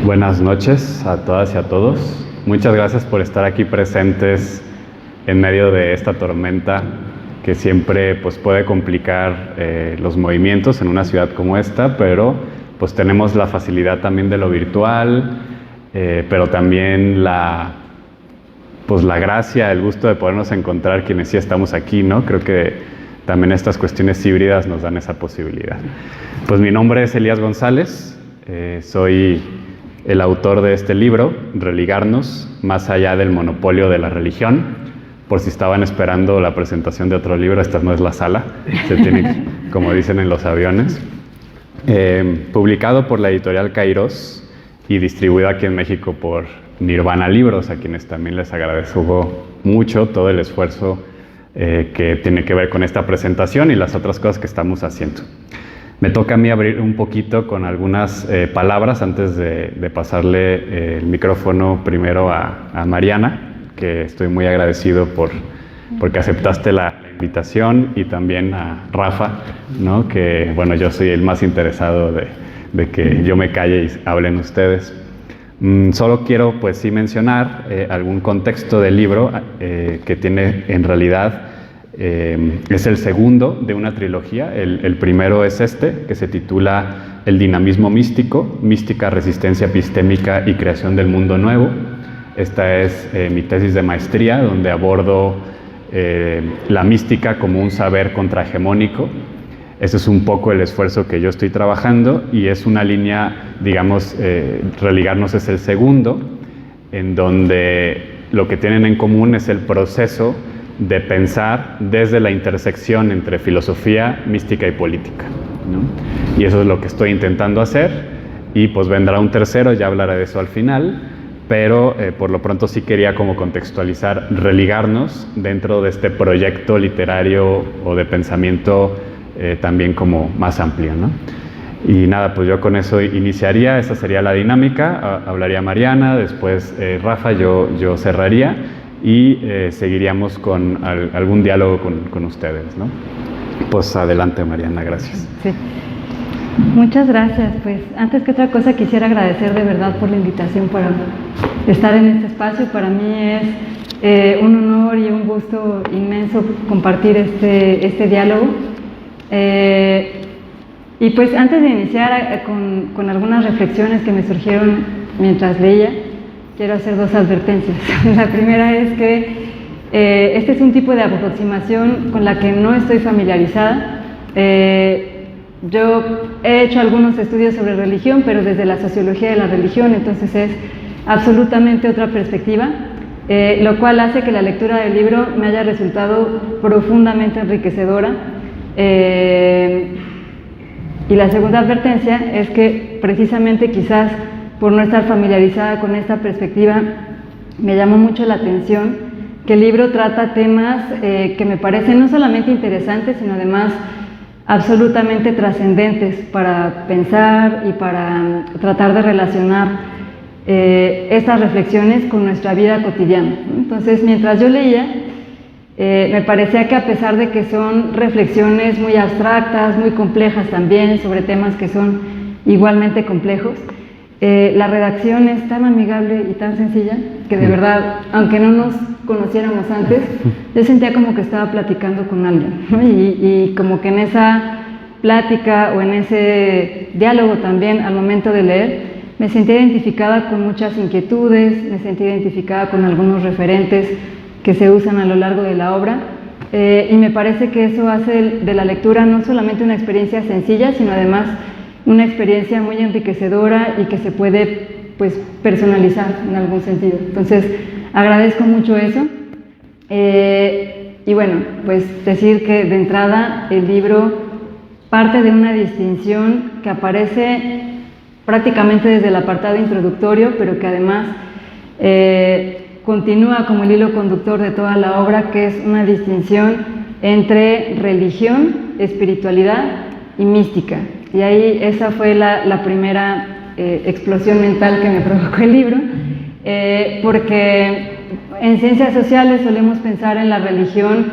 Buenas noches a todas y a todos. Muchas gracias por estar aquí presentes en medio de esta tormenta que siempre pues, puede complicar los movimientos en una ciudad como esta, pero pues tenemos la facilidad también de lo virtual, pero también la gracia, el gusto de podernos encontrar quienes sí estamos aquí, ¿no? Creo que también estas cuestiones híbridas nos dan esa posibilidad. Pues mi nombre es Elías González, soy el autor de este libro, Religarnos, más allá del monopolio de la religión. Por si estaban esperando la presentación de otro libro, esta no es la sala, se tiene, como dicen en los aviones. Publicado por la editorial Kairos y distribuido aquí en México por Nirvana Libros, a quienes también les agradezco mucho todo el esfuerzo que tiene que ver con esta presentación y las otras cosas que estamos haciendo. Me toca a mí abrir un poquito con algunas palabras antes de pasarle el micrófono primero a Mariana, que estoy muy agradecido porque aceptaste la invitación, y también a Rafa, ¿no? Que bueno, yo soy el más interesado de que yo me calle y hablen ustedes. Solo quiero pues sí mencionar algún contexto del libro que tiene en realidad. Es el segundo de una trilogía. El primero es este, que se titula El dinamismo místico, mística, resistencia epistémica y creación del mundo nuevo. Esta es mi tesis de maestría, donde abordo la mística como un saber contrahegemónico. Ese es un poco el esfuerzo que yo estoy trabajando, y es una línea, digamos, Religarnos es el segundo, en donde lo que tienen en común es el proceso de pensar desde la intersección entre filosofía, mística y política, ¿no? Y eso es lo que estoy intentando hacer, y pues vendrá un tercero, ya hablaré de eso al final, pero por lo pronto sí quería como contextualizar Religarnos dentro de este proyecto literario o de pensamiento también como más amplio, ¿no? Y nada, pues yo con eso iniciaría. Esa sería la dinámica. Hablaría Mariana, después Rafa, yo cerraría, y seguiríamos con algún diálogo con ustedes, ¿no? Pues adelante, Mariana, gracias. Sí. Muchas gracias. Pues antes que otra cosa quisiera agradecer de verdad por la invitación para estar en este espacio. Para mí es un honor y un gusto inmenso compartir este diálogo. Y pues antes de iniciar con algunas reflexiones que me surgieron mientras leía, quiero hacer dos advertencias. La primera es que este es un tipo de aproximación con la que no estoy familiarizada. Yo he hecho algunos estudios sobre religión, pero desde la sociología de la religión, entonces es absolutamente otra perspectiva, lo cual hace que la lectura del libro me haya resultado profundamente enriquecedora. Y la segunda advertencia es que precisamente quizás por no estar familiarizada con esta perspectiva, me llamó mucho la atención que el libro trata temas que me parecen no solamente interesantes, sino además absolutamente trascendentes para pensar y para tratar de relacionar estas reflexiones con nuestra vida cotidiana. Entonces, mientras yo leía, me parecía que a pesar de que son reflexiones muy abstractas, muy complejas también, sobre temas que son igualmente complejos, la redacción es tan amigable y tan sencilla que de verdad, aunque no nos conociéramos antes, yo sentía como que estaba platicando con alguien, ¿no? Y como que en esa plática o en ese diálogo también al momento de leer, me sentí identificada con muchas inquietudes, me sentí identificada con algunos referentes que se usan a lo largo de la obra, y me parece que eso hace de la lectura no solamente una experiencia sencilla, sino además una experiencia muy enriquecedora y que se puede pues personalizar en algún sentido. Entonces agradezco mucho eso, y bueno, pues decir que de entrada el libro parte de una distinción que aparece prácticamente desde el apartado introductorio, pero que además continúa como el hilo conductor de toda la obra, que es una distinción entre religión, espiritualidad y mística. Y ahí esa fue la primera explosión mental que me provocó el libro, porque en ciencias sociales solemos pensar en la religión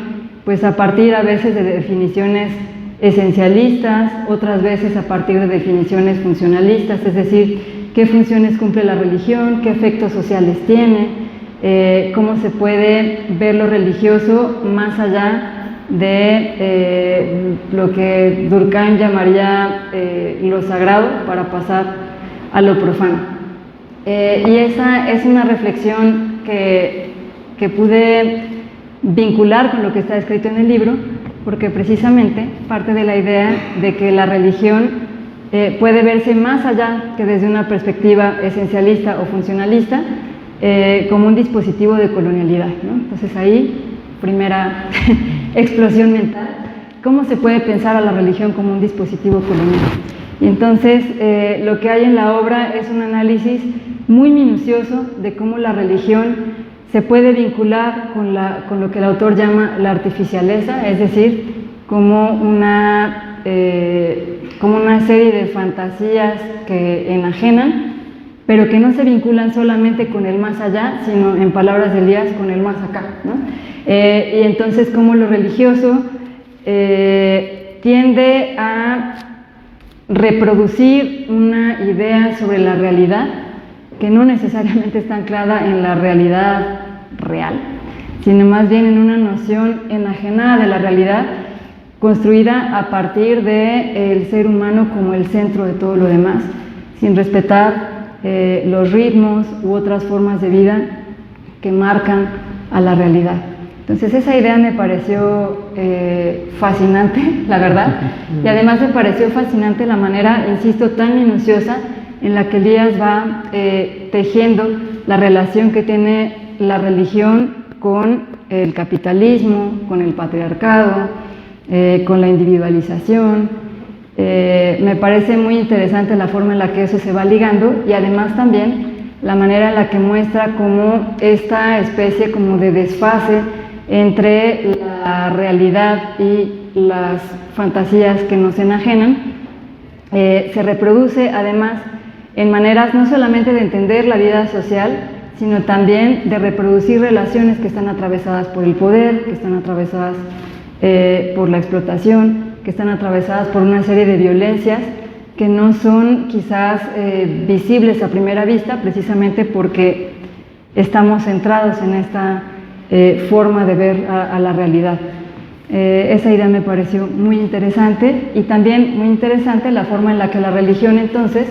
pues a partir a veces de definiciones esencialistas, otras veces a partir de definiciones funcionalistas, es decir, qué funciones cumple la religión, qué efectos sociales tiene, cómo se puede ver lo religioso más allá de lo que Durkheim llamaría lo sagrado para pasar a lo profano. Y esa es una reflexión que pude vincular con lo que está escrito en el libro, porque precisamente parte de la idea de que la religión puede verse más allá que desde una perspectiva esencialista o funcionalista, como un dispositivo de colonialidad, ¿no? Entonces ahí, primera explosión mental, ¿cómo se puede pensar a la religión como un dispositivo colonial? Y entonces lo que hay en la obra es un análisis muy minucioso de cómo la religión se puede vincular con lo que el autor llama la artificialeza, es decir, como una serie de fantasías que enajenan, pero que no se vinculan solamente con el más allá, sino, en palabras de Elías, con el más acá, ¿no? Y entonces cómo lo religioso tiende a reproducir una idea sobre la realidad que no necesariamente está anclada en la realidad real, sino más bien en una noción enajenada de la realidad, construida a partir del ser humano como el centro de todo lo demás, sin respetar los ritmos u otras formas de vida que marcan a la realidad. Entonces esa idea me pareció fascinante, la verdad, y además me pareció fascinante la manera, insisto, tan minuciosa en la que Elías va tejiendo la relación que tiene la religión con el capitalismo, con el patriarcado, con la individualización. Me parece muy interesante la forma en la que eso se va ligando y además también la manera en la que muestra cómo esta especie como de desfase entre la realidad y las fantasías que nos enajenan se reproduce además en maneras no solamente de entender la vida social, sino también de reproducir relaciones que están atravesadas por el poder, que están atravesadas por la explotación, que están atravesadas por una serie de violencias que no son quizás visibles a primera vista, precisamente porque estamos centrados en esta forma de ver a la realidad. Esa idea me pareció muy interesante y también muy interesante la forma en la que la religión entonces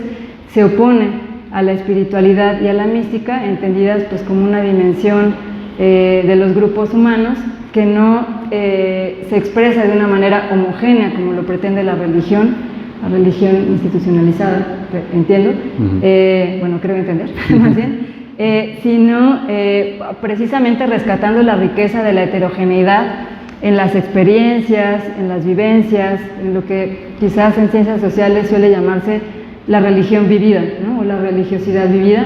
se opone a la espiritualidad y a la mística, entendidas pues como una dimensión de los grupos humanos que no se expresa de una manera homogénea como lo pretende la religión institucionalizada, entiendo, bueno, creo entender, más bien, sino precisamente rescatando la riqueza de la heterogeneidad en las experiencias, en las vivencias, en lo que quizás en ciencias sociales suele llamarse la religión vivida, ¿no? O la religiosidad vivida,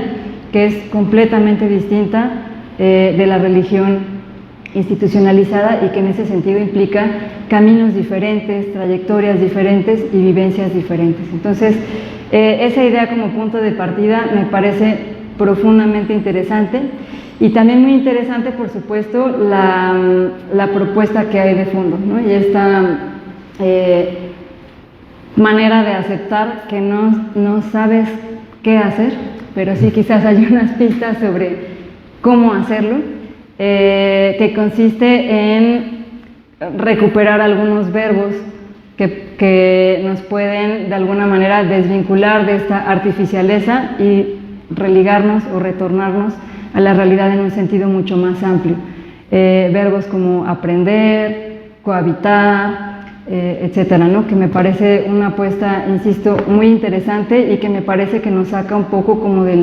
que es completamente distinta de la religión institucionalizada y que en ese sentido implica caminos diferentes, trayectorias diferentes y vivencias diferentes. Entonces, esa idea como punto de partida me parece profundamente interesante y también muy interesante, por supuesto, la propuesta que hay de fondo, ¿no? Y esta manera de aceptar que no sabes qué hacer, pero sí quizás hay unas pistas sobre cómo hacerlo, que consiste en recuperar algunos verbos que nos pueden de alguna manera desvincular de esta artificialeza y religarnos o retornarnos a la realidad en un sentido mucho más amplio. Verbos como aprender, cohabitar, etcétera, ¿no? Que me parece una apuesta, insisto, muy interesante y que me parece que nos saca un poco como de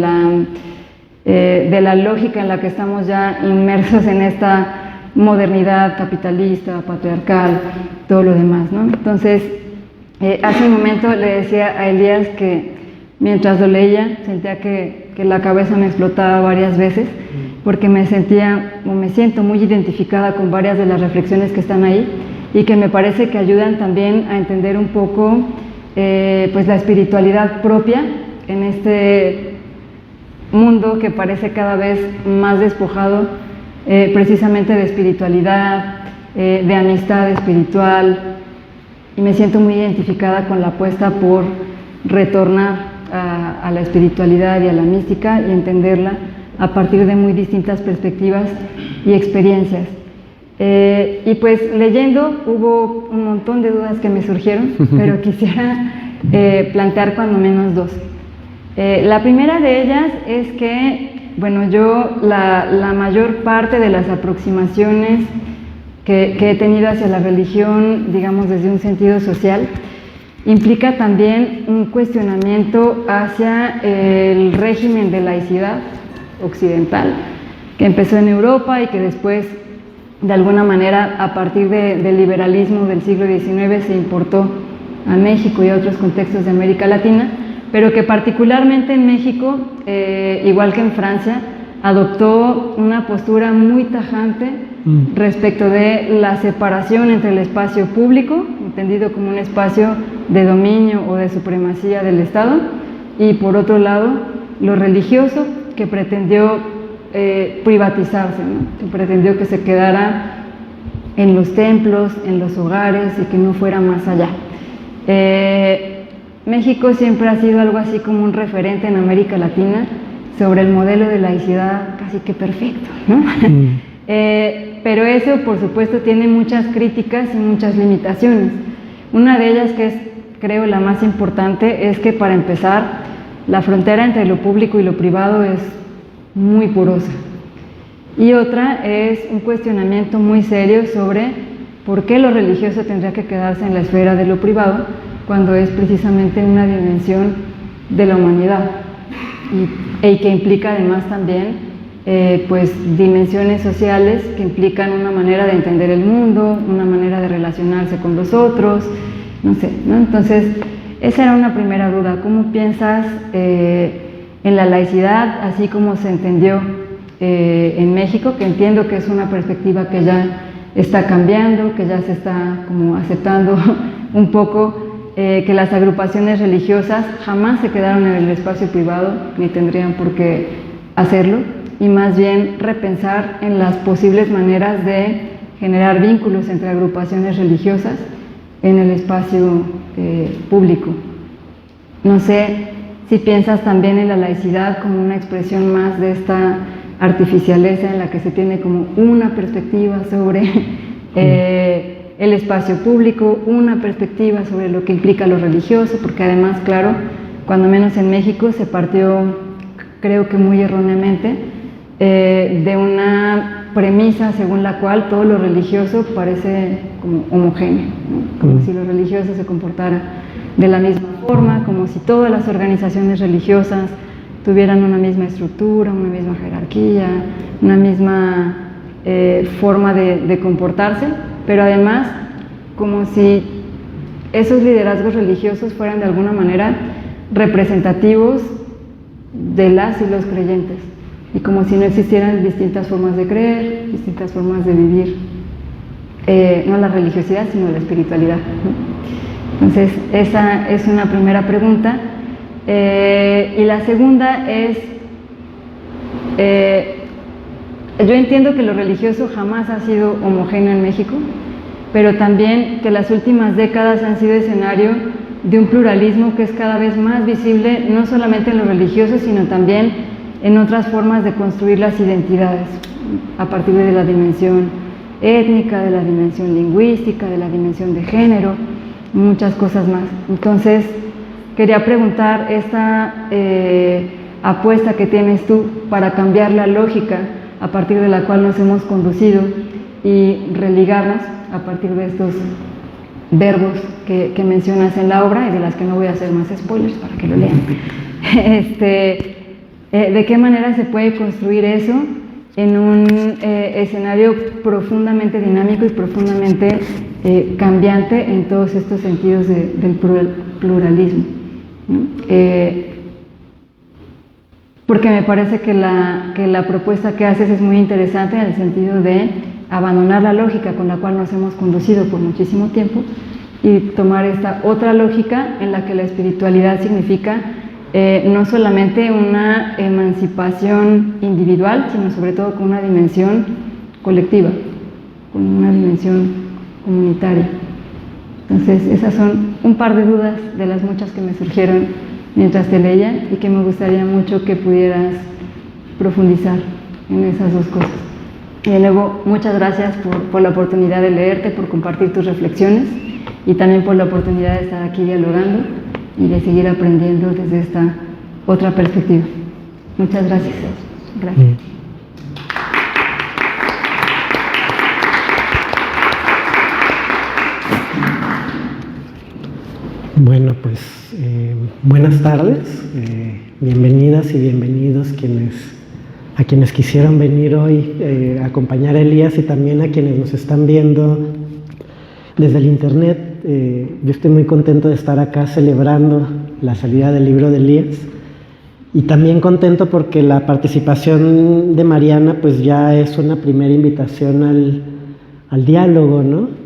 la lógica en la que estamos ya inmersos en esta modernidad capitalista, patriarcal, todo lo demás, ¿no? Entonces, hace un momento le decía a Elías que mientras lo leía sentía que la cabeza me explotaba varias veces porque me siento muy identificada con varias de las reflexiones que están ahí y que me parece que ayudan también a entender un poco pues la espiritualidad propia en este mundo que parece cada vez más despojado precisamente de espiritualidad, de amistad espiritual, y me siento muy identificada con la apuesta por retornar a la espiritualidad y a la mística y entenderla a partir de muy distintas perspectivas y experiencias. Y pues leyendo hubo un montón de dudas que me surgieron, pero quisiera plantear cuando menos dos. La primera de ellas es que, bueno, yo la mayor parte de las aproximaciones que he tenido hacia la religión, digamos desde un sentido social, implica también un cuestionamiento hacia el régimen de laicidad occidental, que empezó en Europa y que después, de alguna manera, a partir del liberalismo del siglo XIX se importó a México y a otros contextos de América Latina, pero que particularmente en México, igual que en Francia, adoptó una postura muy tajante respecto de la separación entre el espacio público, entendido como un espacio de dominio o de supremacía del Estado, y por otro lado, lo religioso, que pretendió privatizarse, ¿no? Que pretendió que se quedara en los templos, en los hogares y que no fuera más allá. México siempre ha sido algo así como un referente en América Latina sobre el modelo de laicidad casi que perfecto, ¿no? Pero eso, por supuesto, tiene muchas críticas y muchas limitaciones. Una de ellas, que es, creo, la más importante, es que para empezar, la frontera entre lo público y lo privado es muy porosa. Y otra es un cuestionamiento muy serio sobre por qué lo religioso tendría que quedarse en la esfera de lo privado cuando es precisamente una dimensión de la humanidad y que implica además también pues dimensiones sociales que implican una manera de entender el mundo, una manera de relacionarse con los otros, no sé, ¿no? Entonces, esa era una primera duda. ¿Cómo piensas en la laicidad, así como se entendió en México, que entiendo que es una perspectiva que ya está cambiando, que ya se está como aceptando un poco, que las agrupaciones religiosas jamás se quedaron en el espacio privado, ni tendrían por qué hacerlo, y más bien repensar en las posibles maneras de generar vínculos entre agrupaciones religiosas en el espacio público? No sé si piensas también en la laicidad como una expresión más de esta artificialeza en la que se tiene como una perspectiva sobre el espacio público, una perspectiva sobre lo que implica lo religioso, porque además, claro, cuando menos en México se partió, creo que muy erróneamente, de una premisa según la cual todo lo religioso parece como homogéneo, ¿no? Como si lo religioso se comportara de la misma forma, como si todas las organizaciones religiosas tuvieran una misma estructura, una misma jerarquía, una misma forma de comportarse, pero además como si esos liderazgos religiosos fueran de alguna manera representativos de las y los creyentes, y como si no existieran distintas formas de creer, distintas formas de vivir, no la religiosidad, sino la espiritualidad, ¿no? Entonces, esa es una primera pregunta. Y la segunda es, yo entiendo que lo religioso jamás ha sido homogéneo en México, pero también que las últimas décadas han sido escenario de un pluralismo que es cada vez más visible, no solamente en lo religioso, sino también en otras formas de construir las identidades, a partir de la dimensión étnica, de la dimensión lingüística, de la dimensión de género, muchas cosas más. Entonces, quería preguntar esta apuesta que tienes tú para cambiar la lógica a partir de la cual nos hemos conducido y religarnos a partir de estos verbos que mencionas en la obra y de las que no voy a hacer más spoilers para que lo lean. ¿De qué manera se puede construir eso en un escenario profundamente dinámico y profundamente cambiante en todos estos sentidos del pluralismo? ¿No? Porque me parece que la propuesta que haces es muy interesante en el sentido de abandonar la lógica con la cual nos hemos conducido por muchísimo tiempo y tomar esta otra lógica en la que la espiritualidad significa no solamente una emancipación individual, sino sobre todo con una dimensión colectiva, con una dimensión comunitaria. Entonces, esas son un par de dudas de las muchas que me surgieron mientras te leía y que me gustaría mucho que pudieras profundizar en esas dos cosas. Y de nuevo, muchas gracias por la oportunidad de leerte, por compartir tus reflexiones y también por la oportunidad de estar aquí dialogando y de seguir aprendiendo desde esta otra perspectiva. Muchas gracias. Gracias. Bueno, pues buenas tardes, bienvenidas y bienvenidos a quienes quisieron venir hoy a acompañar a Elías y también a quienes nos están viendo desde el internet. Yo estoy muy contento de estar acá celebrando la salida del libro de Elías y también contento porque la participación de Mariana pues ya es una primera invitación al diálogo, ¿no?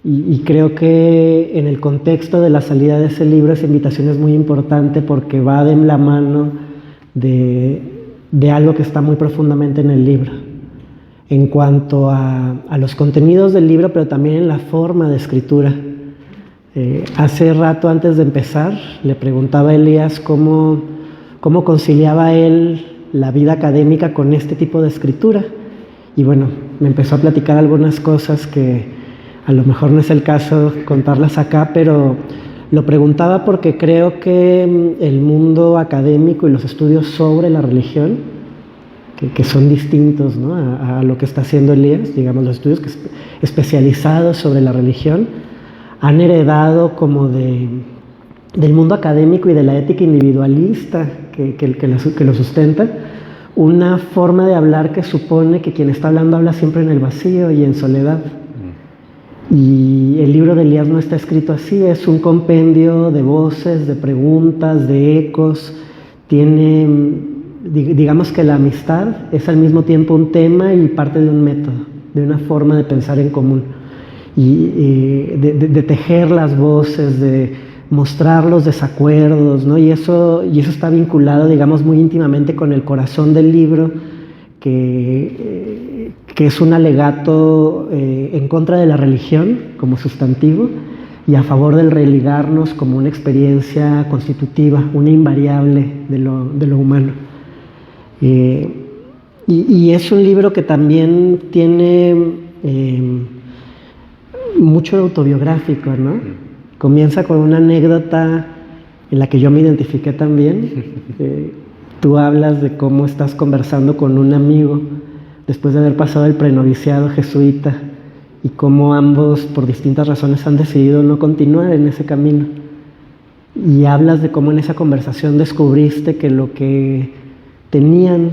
Y creo que en el contexto de la salida de ese libro esa invitación es muy importante porque va de la mano de algo que está muy profundamente en el libro, en cuanto a los contenidos del libro, pero también en la forma de escritura. Hace rato, antes de empezar, le preguntaba a Elías cómo conciliaba él la vida académica con este tipo de escritura. Y bueno, me empezó a platicar algunas cosas que a lo mejor no es el caso contarlas acá, pero lo preguntaba porque creo que el mundo académico y los estudios sobre la religión, que son distintos, ¿no?, a lo que está haciendo Elías, digamos, los estudios especializados sobre la religión, han heredado como del mundo académico y de la ética individualista que lo sustenta, una forma de hablar que supone que quien está hablando habla siempre en el vacío y en soledad. Y el libro de Elías no está escrito así, es un compendio de voces, de preguntas, de ecos. Tiene, digamos que la amistad es al mismo tiempo un tema y parte de un método, de una forma de pensar en común. Y de tejer las voces, de mostrar los desacuerdos, ¿no? Y eso está vinculado, digamos, muy íntimamente con el corazón del libro, que es un alegato en contra de la religión como sustantivo y a favor del religarnos como una experiencia constitutiva, una invariable de lo humano. Y es un libro que también tiene mucho autobiográfico, ¿no? Comienza con una anécdota en la que yo me identifiqué también. Tú hablas de cómo estás conversando con un amigo después de haber pasado el prenoviciado jesuita y cómo ambos por distintas razones han decidido no continuar en ese camino. Y hablas de cómo en esa conversación descubriste que lo que tenían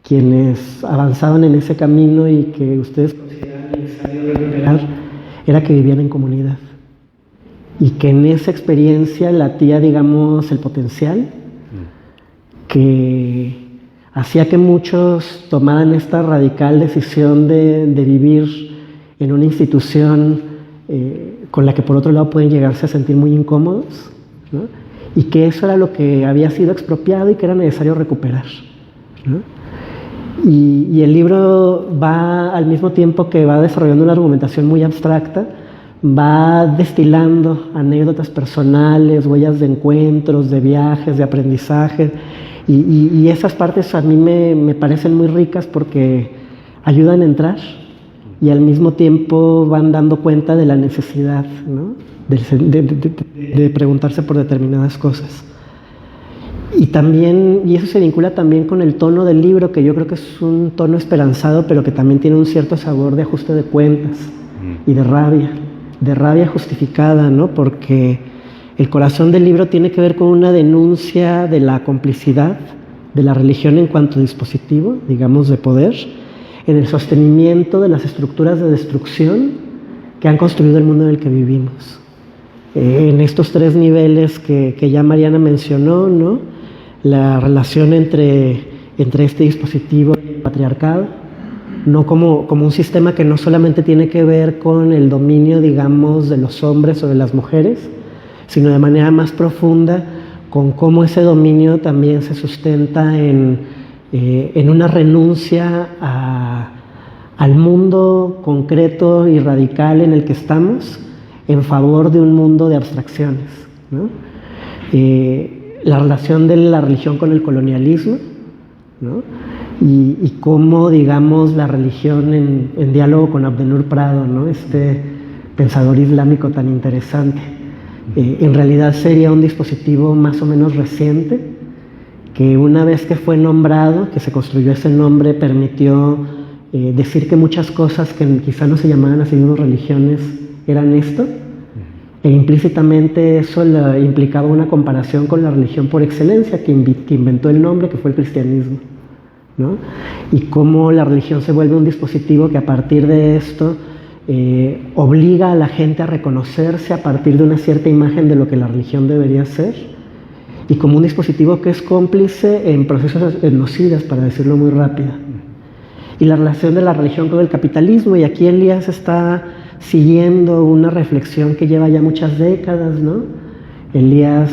quienes avanzaban en ese camino y que ustedes consideraban necesario recuperar era que vivían en comunidad. Y que en esa experiencia latía, digamos, el potencial que hacía que muchos tomaran esta radical decisión de vivir en una institución con la que por otro lado pueden llegarse a sentir muy incómodos, ¿no? Y que eso era lo que había sido expropiado y que era necesario recuperar, ¿no? Y el libro va, al mismo tiempo que va desarrollando una argumentación muy abstracta, va destilando anécdotas personales, huellas de encuentros, de viajes, de aprendizaje. Y esas partes a mí me parecen muy ricas porque ayudan a entrar y al mismo tiempo van dando cuenta de la necesidad, ¿no?, de preguntarse por determinadas cosas. Y también, y eso se vincula también con el tono del libro, que yo creo que es un tono esperanzado, pero que también tiene un cierto sabor de ajuste de cuentas y de rabia justificada, ¿no? Porque el corazón del libro tiene que ver con una denuncia de la complicidad de la religión en cuanto a dispositivo, digamos, de poder, en el sostenimiento de las estructuras de destrucción que han construido el mundo en el que vivimos. En estos tres niveles que ya Mariana mencionó, ¿no?, la relación entre este dispositivo y el patriarcado, no como un sistema que no solamente tiene que ver con el dominio, digamos, de los hombres sobre las mujeres, sino de manera más profunda con cómo ese dominio también se sustenta en una renuncia al mundo concreto y radical en el que estamos en favor de un mundo de abstracciones, ¿no? la relación de la religión con el colonialismo, ¿no? Y cómo, digamos, la religión en diálogo con Abdenur Prado, ¿no? Este pensador islámico tan interesante. En realidad sería un dispositivo más o menos reciente, que una vez que fue nombrado, que se construyó ese nombre, permitió decir que muchas cosas que quizá no se llamaban así mismo religiones eran esto, e implícitamente eso implicaba una comparación con la religión por excelencia que inventó el nombre, que fue el cristianismo, ¿no? Y cómo la religión se vuelve un dispositivo que a partir de esto obliga a la gente a reconocerse a partir de una cierta imagen de lo que la religión debería ser, y como un dispositivo que es cómplice en procesos etnocidas, para decirlo muy rápido. Y la relación de la religión con el capitalismo, y aquí Elías está siguiendo una reflexión que lleva ya muchas décadas, ¿no? Elías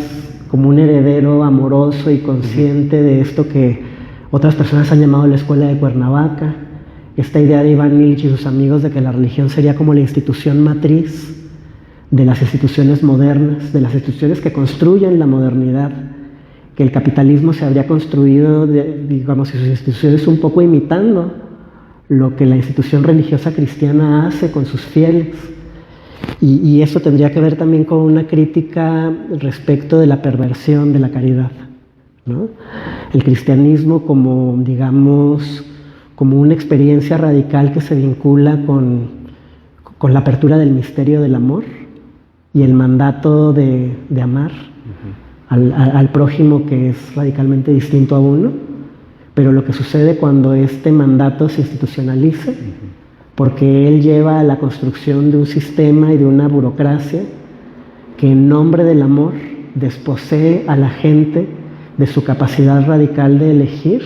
como un heredero amoroso y consciente de esto que otras personas han llamado la escuela de Cuernavaca, esta idea de Iván Illich y sus amigos de que la religión sería como la institución matriz de las instituciones modernas, de las instituciones que construyen la modernidad, que el capitalismo se habría construido, digamos, y sus instituciones un poco imitando lo que la institución religiosa cristiana hace con sus fieles. Y eso tendría que ver también con una crítica respecto de la perversión de la caridad, ¿no? El cristianismo como, digamos, como una experiencia radical que se vincula con la apertura del misterio del amor y el mandato de amar al prójimo, que es radicalmente distinto a uno, pero lo que sucede cuando este mandato se institucionaliza, porque él lleva a la construcción de un sistema y de una burocracia que en nombre del amor desposee a la gente de su capacidad radical de elegir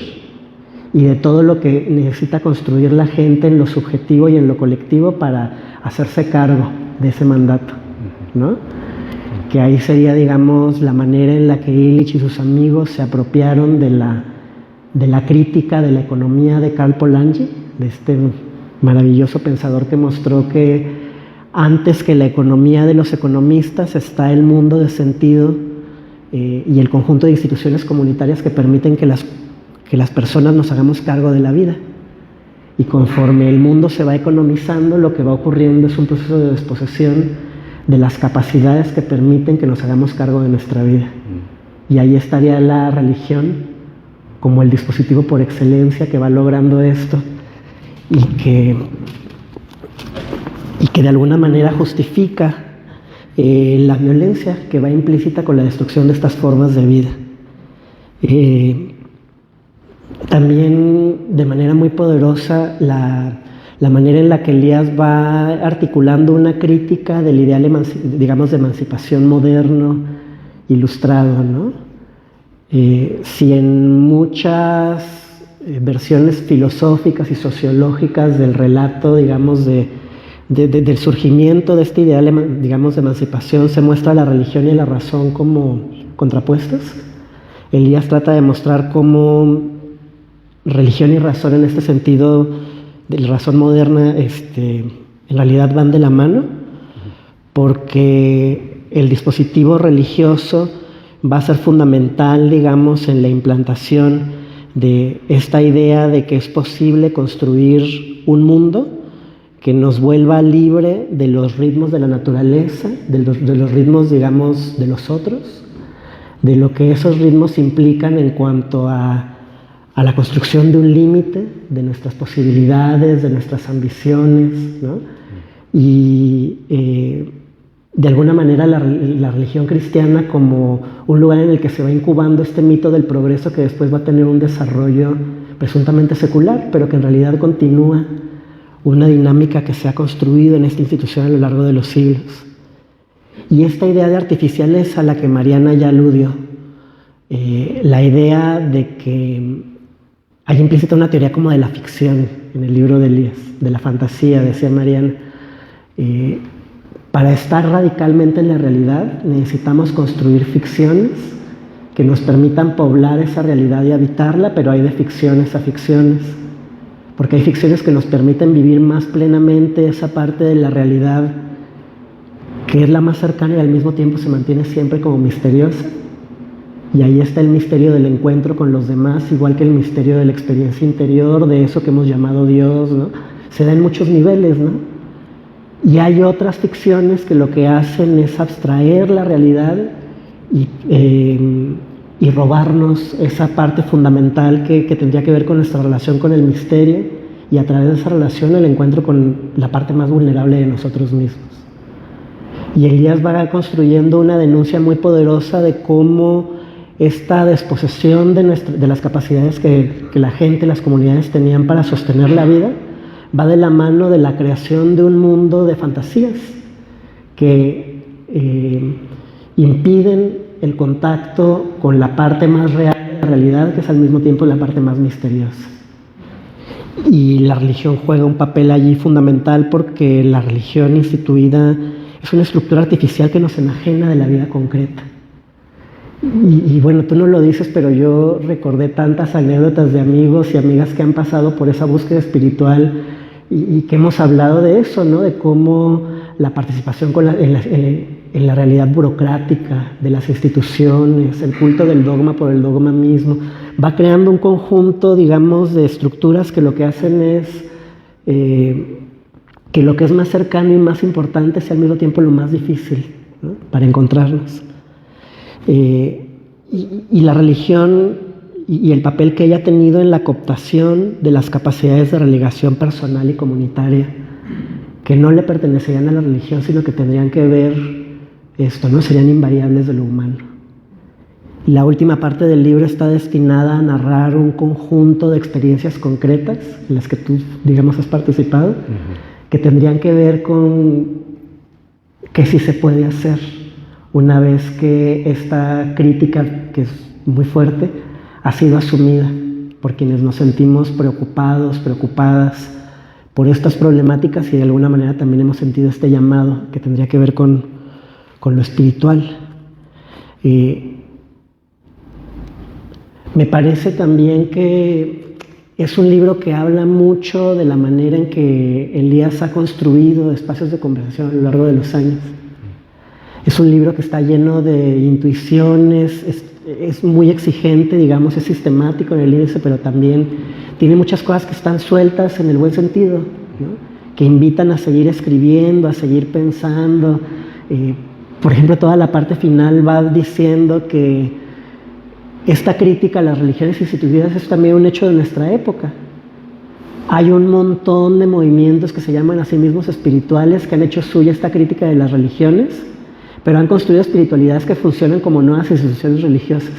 y de todo lo que necesita construir la gente en lo subjetivo y en lo colectivo para hacerse cargo de ese mandato, ¿no? Que ahí sería, digamos, la manera en la que Illich y sus amigos se apropiaron de la crítica de la economía de Karl Polanyi, de este maravilloso pensador que mostró que antes que la economía de los economistas está el mundo de sentido y el conjunto de instituciones comunitarias que permiten que las personas nos hagamos cargo de la vida. Y conforme el mundo se va economizando, lo que va ocurriendo es un proceso de desposesión de las capacidades que permiten que nos hagamos cargo de nuestra vida. Y ahí estaría la religión como el dispositivo por excelencia que va logrando esto y que de alguna manera justifica la violencia que va implícita con la destrucción de estas formas de vida. También de manera muy poderosa la manera en la que Elías va articulando una crítica del ideal, digamos, de emancipación moderno, ilustrado, ¿no? Si en muchas versiones filosóficas y sociológicas del relato, digamos, del surgimiento de este ideal, digamos, de emancipación, se muestra la religión y la razón como contrapuestas, Elías trata de mostrar cómo religión y razón en este sentido de la razón moderna en realidad van de la mano, porque el dispositivo religioso va a ser fundamental, digamos, en la implantación de esta idea de que es posible construir un mundo que nos vuelva libre de los ritmos de la naturaleza, de los ritmos, digamos, de los otros, de lo que esos ritmos implican en cuanto a la construcción de un límite, de nuestras posibilidades, de nuestras ambiciones, ¿no? Y de alguna manera la religión cristiana como un lugar en el que se va incubando este mito del progreso que después va a tener un desarrollo presuntamente secular, pero que en realidad continúa una dinámica que se ha construido en esta institución a lo largo de los siglos. Y esta idea de artificiales a la que Mariana ya aludió, la idea de que hay implícita una teoría como de la ficción en el libro de Elías, de la fantasía, decía Mariana. Para estar radicalmente en la realidad necesitamos construir ficciones que nos permitan poblar esa realidad y habitarla, pero hay de ficciones a ficciones, porque hay ficciones que nos permiten vivir más plenamente esa parte de la realidad que es la más cercana y al mismo tiempo se mantiene siempre como misteriosa, Y ahí está el misterio del encuentro con los demás, igual que el misterio de la experiencia interior, de eso que hemos llamado Dios, ¿no? Se da en muchos niveles, ¿no? Y hay otras ficciones que lo que hacen es abstraer la realidad y robarnos esa parte fundamental que tendría que ver con nuestra relación con el misterio, y a través de esa relación el encuentro con la parte más vulnerable de nosotros mismos. Y Elías va construyendo una denuncia muy poderosa de cómo esta desposesión de las capacidades que la gente, las comunidades tenían para sostener la vida, va de la mano de la creación de un mundo de fantasías que impiden el contacto con la parte más real de la realidad, que es al mismo tiempo la parte más misteriosa. Y la religión juega un papel allí fundamental, porque la religión instituida es una estructura artificial que nos enajena de la vida concreta. Y bueno, tú no lo dices, pero yo recordé tantas anécdotas de amigos y amigas que han pasado por esa búsqueda espiritual y que hemos hablado de eso, ¿no? De cómo la participación en la realidad burocrática de las instituciones, el culto del dogma por el dogma mismo, va creando un conjunto, digamos, de estructuras que lo que hacen es que lo que es más cercano y más importante sea al mismo tiempo lo más difícil, ¿no? Para encontrarnos. Y la religión y el papel que ella ha tenido en la cooptación de las capacidades de relegación personal y comunitaria, que no le pertenecerían a la religión, sino que tendrían que ver esto, ¿no? Serían invariables de lo humano. Y la última parte del libro está destinada a narrar un conjunto de experiencias concretas en las que tú, digamos, has participado, que tendrían que ver con qué sí se puede hacer una vez que esta crítica, que es muy fuerte, ha sido asumida por quienes nos sentimos preocupados, preocupadas por estas problemáticas, y de alguna manera también hemos sentido este llamado que tendría que ver con lo espiritual. Me parece también que es un libro que habla mucho de la manera en que Elías ha construido espacios de conversación a lo largo de los años. Es un libro que está lleno de intuiciones, es muy exigente, digamos, es sistemático en el índice, pero también tiene muchas cosas que están sueltas en el buen sentido, ¿no? Que invitan a seguir escribiendo, a seguir pensando. Por ejemplo, toda la parte final va diciendo que esta crítica a las religiones instituidas es también un hecho de nuestra época. Hay un montón de movimientos que se llaman a sí mismos espirituales, que han hecho suya esta crítica de las religiones, pero han construido espiritualidades que funcionan como nuevas instituciones religiosas.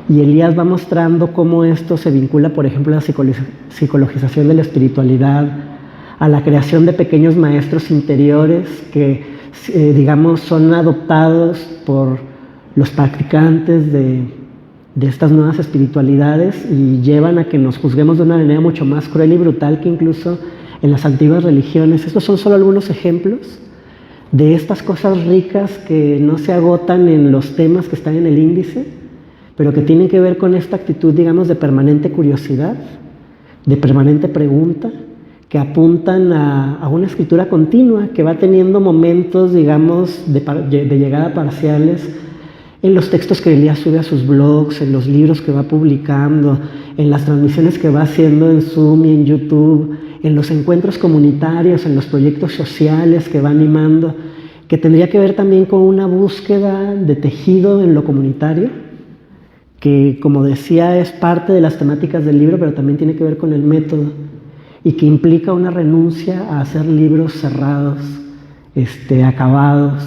Y Elías va mostrando cómo esto se vincula, por ejemplo, a la psicologización de la espiritualidad, a la creación de pequeños maestros interiores que, digamos, son adoptados por los practicantes de estas nuevas espiritualidades y llevan a que nos juzguemos de una manera mucho más cruel y brutal que incluso en las antiguas religiones. Estos son solo algunos ejemplos de estas cosas ricas que no se agotan en los temas que están en el índice, pero que tienen que ver con esta actitud, digamos, de permanente curiosidad, de permanente pregunta, que apuntan a una escritura continua que va teniendo momentos, digamos, de llegada parciales en los textos que Elías sube a sus blogs, en los libros que va publicando, en las transmisiones que va haciendo en Zoom y en YouTube, en los encuentros comunitarios, en los proyectos sociales que va animando, que tendría que ver también con una búsqueda de tejido en lo comunitario, que, como decía, es parte de las temáticas del libro, pero también tiene que ver con el método, y que implica una renuncia a hacer libros cerrados, acabados,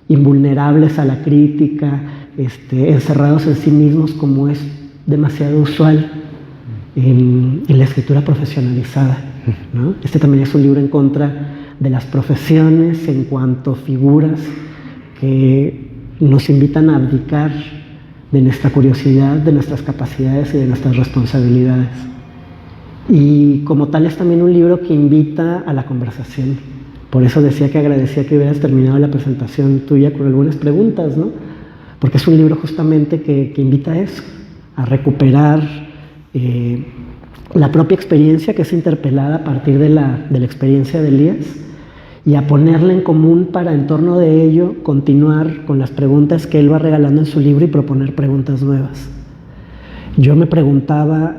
invulnerables a la crítica, encerrados en sí mismos, como es demasiado usual en la escritura profesionalizada, ¿no? Este también es un libro en contra de las profesiones en cuanto figuras que nos invitan a abdicar de nuestra curiosidad, de nuestras capacidades y de nuestras responsabilidades. Y como tal es también un libro que invita a la conversación. Por eso decía que agradecía que hubieras terminado la presentación tuya con algunas preguntas, ¿no? Porque es un libro justamente que invita a eso, a recuperar la propia experiencia que es interpelada a partir de la experiencia de Elías, y a ponerla en común para en torno de ello continuar con las preguntas que él va regalando en su libro y proponer preguntas nuevas. Yo me preguntaba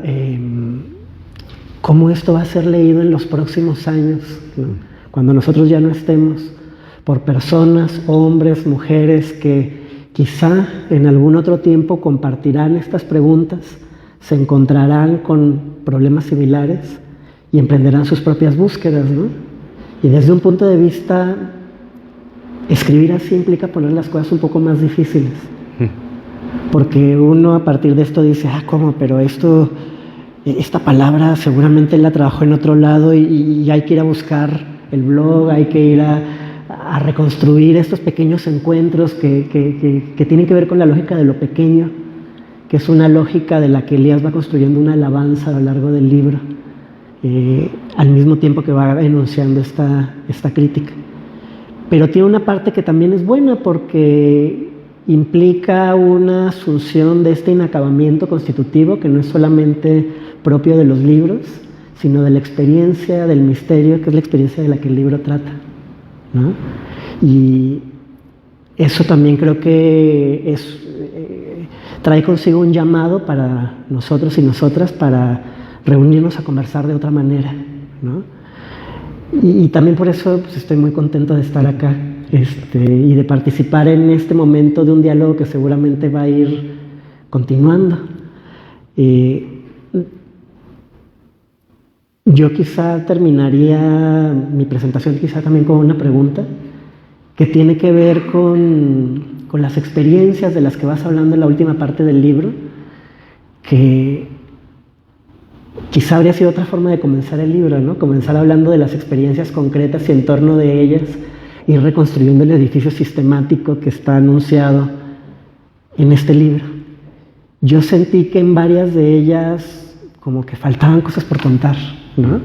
cómo esto va a ser leído en los próximos años, ¿no? Cuando nosotros ya no estemos, por personas, hombres, mujeres que quizá en algún otro tiempo compartirán estas preguntas, se encontrarán con problemas similares y emprenderán sus propias búsquedas, ¿no? Y desde un punto de vista, escribir así implica poner las cosas un poco más difíciles. Porque uno a partir de esto dice, ¿cómo? Pero esta palabra seguramente él la trabajó en otro lado y hay que ir a buscar el blog, hay que ir a reconstruir estos pequeños encuentros que tienen que ver con la lógica de lo pequeño, que es una lógica de la que Elías va construyendo una alabanza a lo largo del libro, al mismo tiempo que va enunciando esta crítica. Pero tiene una parte que también es buena porque implica una asunción de este inacabamiento constitutivo que no es solamente propio de los libros, sino de la experiencia del misterio, que es la experiencia de la que el libro trata, ¿no? Y eso también creo que trae consigo un llamado para nosotros y nosotras para reunirnos a conversar de otra manera, ¿no? Y también por eso pues, estoy muy contento de estar acá y de participar en este momento de un diálogo que seguramente va a ir continuando. Yo quizá terminaría mi presentación quizá también con una pregunta que tiene que ver con las experiencias de las que vas hablando en la última parte del libro, que quizá habría sido otra forma de comenzar el libro, ¿no? Comenzar hablando de las experiencias concretas y en torno de ellas, ir reconstruyendo el edificio sistemático que está anunciado en este libro. Yo sentí que en varias de ellas como que faltaban cosas por contar, ¿no?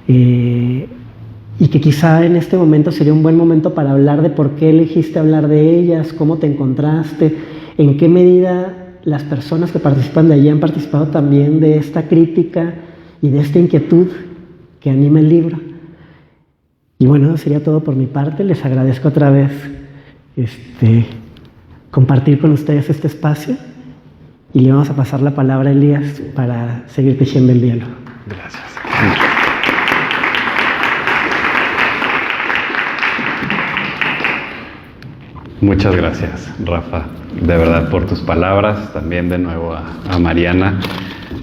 Y que quizá en este momento sería un buen momento para hablar de por qué elegiste hablar de ellas, cómo te encontraste, en qué medida las personas que participan de allí han participado también de esta crítica y de esta inquietud que anima el libro. Y bueno, eso sería todo por mi parte. Les agradezco otra vez compartir con ustedes este espacio y le vamos a pasar la palabra a Elías para seguir tejiendo el diálogo. Gracias. Muchas gracias, Rafa, de verdad por tus palabras, también de nuevo a Mariana.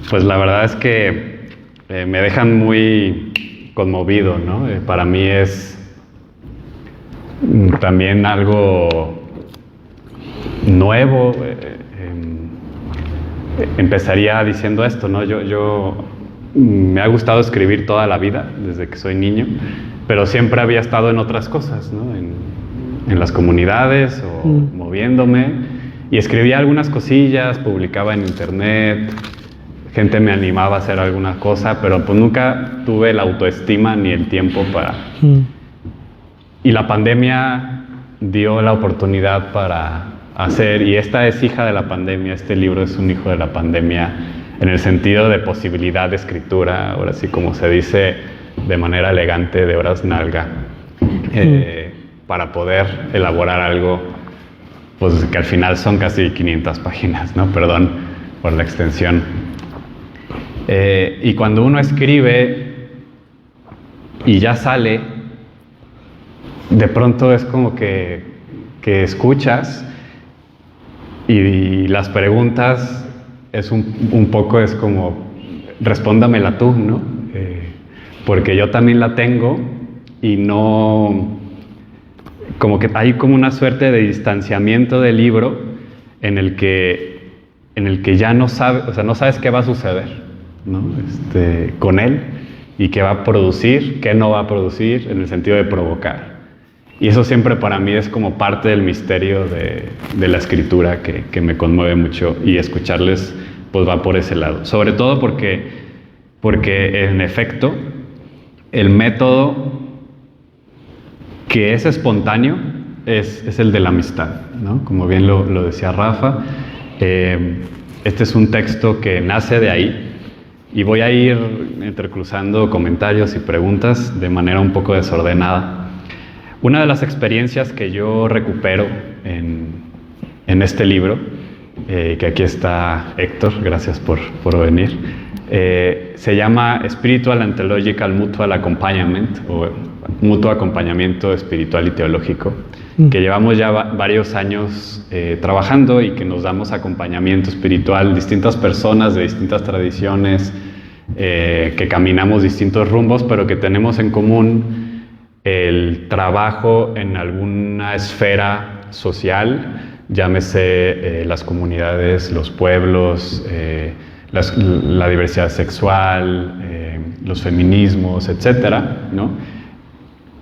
Pues la verdad es que me dejan muy conmovido, ¿no? Para mí es también algo nuevo. Empezaría diciendo esto, ¿no? Yo me ha gustado escribir toda la vida, desde que soy niño, pero siempre había estado en otras cosas, ¿no? En las comunidades o moviéndome, y escribía algunas cosillas, publicaba en internet, gente me animaba a hacer alguna cosa, pero pues nunca tuve la autoestima ni el tiempo para... Y la pandemia dio la oportunidad para hacer, y esta es hija de la pandemia, este libro es un hijo de la pandemia, en el sentido de posibilidad de escritura, ahora sí como se dice de manera elegante, de horas nalga, para poder elaborar algo, pues que al final son casi 500 páginas, ¿no? Perdón por la extensión. Y cuando uno escribe y ya sale, de pronto es como que escuchas y las preguntas es un poco es como, respóndamela tú, ¿no? Porque yo también la tengo y no... Como que hay como una suerte de distanciamiento del libro en el que ya no sabes, o sea, no sabes qué va a suceder, ¿no? Con él, y qué va a producir, qué no va a producir, en el sentido de provocar. Y eso siempre para mí es como parte del misterio de la escritura que me conmueve mucho, y escucharles pues va por ese lado. Sobre todo porque en efecto el método que es espontáneo es el de la amistad, ¿no? Como bien lo decía Rafa, este es un texto que nace de ahí, y voy a ir entrecruzando comentarios y preguntas de manera un poco desordenada. Una de las experiencias que yo recupero en este libro, que aquí está Héctor, gracias por venir, se llama Spiritual and Theological Mutual Accompaniment, o Mutuo Acompañamiento Espiritual y Teológico, que llevamos ya varios años trabajando y que nos damos acompañamiento espiritual, distintas personas de distintas tradiciones, que caminamos distintos rumbos, pero que tenemos en común el trabajo en alguna esfera social, llámese las comunidades, los pueblos, la diversidad sexual, los feminismos, etcétera, ¿no?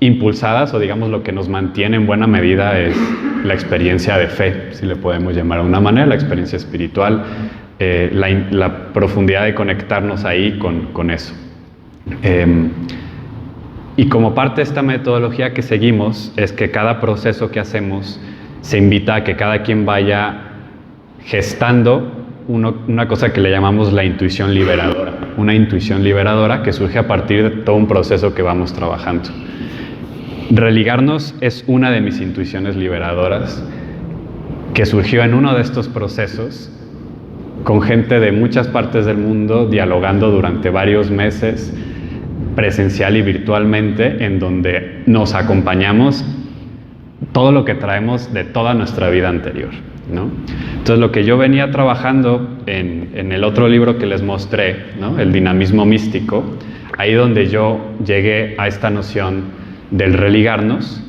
Impulsadas, o digamos lo que nos mantiene en buena medida es la experiencia de fe, si le podemos llamar de una manera, la experiencia espiritual, la profundidad de conectarnos ahí con eso. Y como parte de esta metodología que seguimos es que cada proceso que hacemos se invita a que cada quien vaya gestando una cosa que le llamamos la intuición liberadora. Una intuición liberadora que surge a partir de todo un proceso que vamos trabajando. Religarnos es una de mis intuiciones liberadoras que surgió en uno de estos procesos con gente de muchas partes del mundo dialogando durante varios meses, presencial y virtualmente, en donde nos acompañamos todo lo que traemos de toda nuestra vida anterior, ¿no? Entonces, lo que yo venía trabajando en el otro libro que les mostré, ¿no? El dinamismo místico, ahí donde yo llegué a esta noción del religarnos,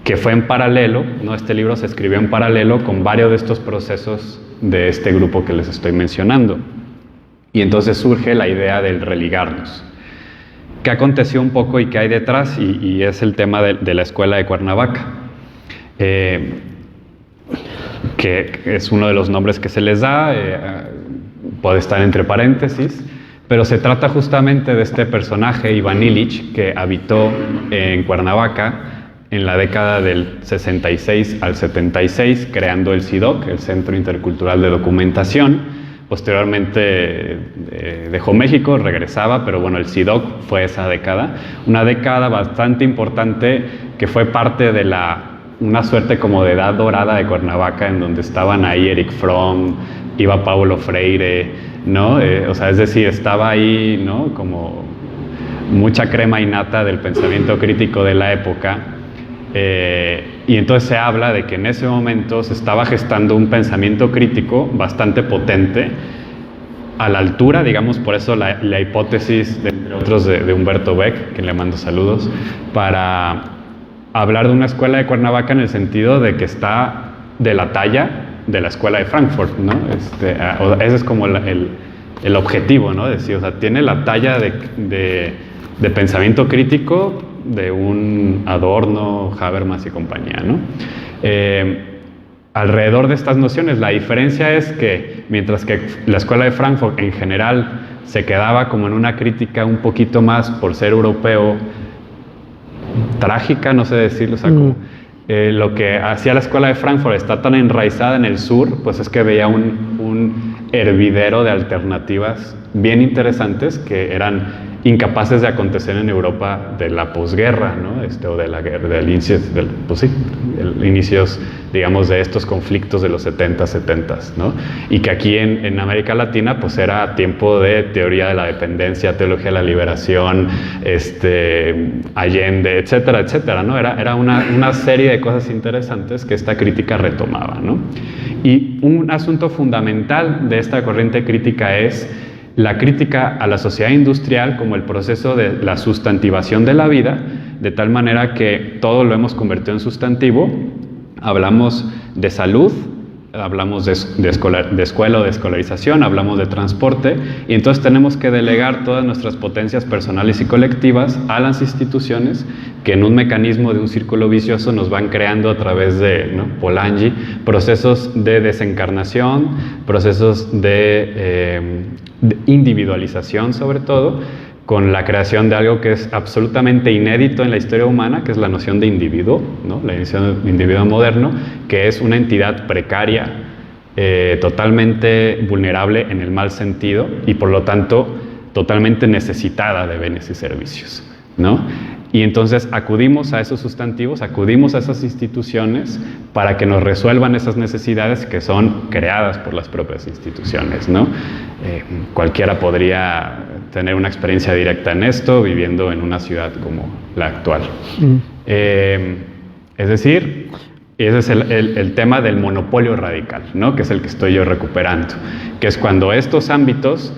que fue en paralelo, ¿no? Este libro se escribió en paralelo con varios de estos procesos de este grupo que les estoy mencionando. Y entonces surge la idea del religarnos. ¿Qué aconteció un poco y qué hay detrás? Y es el tema de la escuela de Cuernavaca, que es uno de los nombres que se les da, puede estar entre paréntesis, pero se trata justamente de este personaje, Iván Illich, que habitó en Cuernavaca en la década del 66 al 76, creando el CIDOC, el Centro Intercultural de Documentación. Posteriormente dejó México, regresaba, pero bueno, el CIDOC fue esa década, una década bastante importante que fue parte de una suerte como de edad dorada de Cuernavaca, en donde estaban ahí Erich Fromm, iba Paulo Freire, ¿no? O sea, es decir, estaba ahí, ¿no? Como mucha crema y nata del pensamiento crítico de la época. Y entonces se habla de que en ese momento se estaba gestando un pensamiento crítico bastante potente, a la altura, digamos, por eso la hipótesis, entre otros, de Humberto Beck, que le mando saludos, para hablar de una escuela de Cuernavaca en el sentido de que está de la talla de la escuela de Frankfurt, ¿no? Ese es como el objetivo, ¿no? Es decir, o sea, tiene la talla de pensamiento crítico de un Adorno, Habermas y compañía, ¿no? Alrededor de estas nociones, la diferencia es que mientras que la escuela de Frankfurt en general se quedaba como en una crítica un poquito más por ser europeo, trágica, no sé decirlo, o sea, como, lo que hacía la escuela de Frankfurt está tan enraizada en el sur, pues es que veía un hervidero de alternativas bien interesantes que eran incapaces de acontecer en Europa de la posguerra, ¿no? O de la guerra, inicios, digamos, de estos conflictos de los 70s, ¿no? Y que aquí en América Latina, pues era tiempo de teoría de la dependencia, teología de la liberación, Allende, etcétera, etcétera, ¿no? Era una serie de cosas interesantes que esta crítica retomaba, ¿no? Y un asunto fundamental de esta corriente crítica es la crítica a la sociedad industrial como el proceso de la sustantivación de la vida, de tal manera que todo lo hemos convertido en sustantivo. Hablamos de salud, hablamos de escuela o de escolarización, hablamos de transporte, y entonces tenemos que delegar todas nuestras potencias personales y colectivas a las instituciones que en un mecanismo de un círculo vicioso nos van creando a través de, ¿no?, Polanyi, procesos de desencarnación, procesos de individualización sobre todo, con la creación de algo que es absolutamente inédito en la historia humana, que es la noción de individuo, ¿no? La noción de individuo moderno, que es una entidad precaria, totalmente vulnerable en el mal sentido y por lo tanto totalmente necesitada de bienes y servicios, ¿no? Y entonces acudimos a esos sustantivos, acudimos a esas instituciones para que nos resuelvan esas necesidades que son creadas por las propias instituciones, ¿no? Cualquiera podría tener una experiencia directa en esto viviendo en una ciudad como la actual. Es decir, ese es el tema del monopolio radical, ¿no? Que es el que estoy yo recuperando, que es cuando estos ámbitos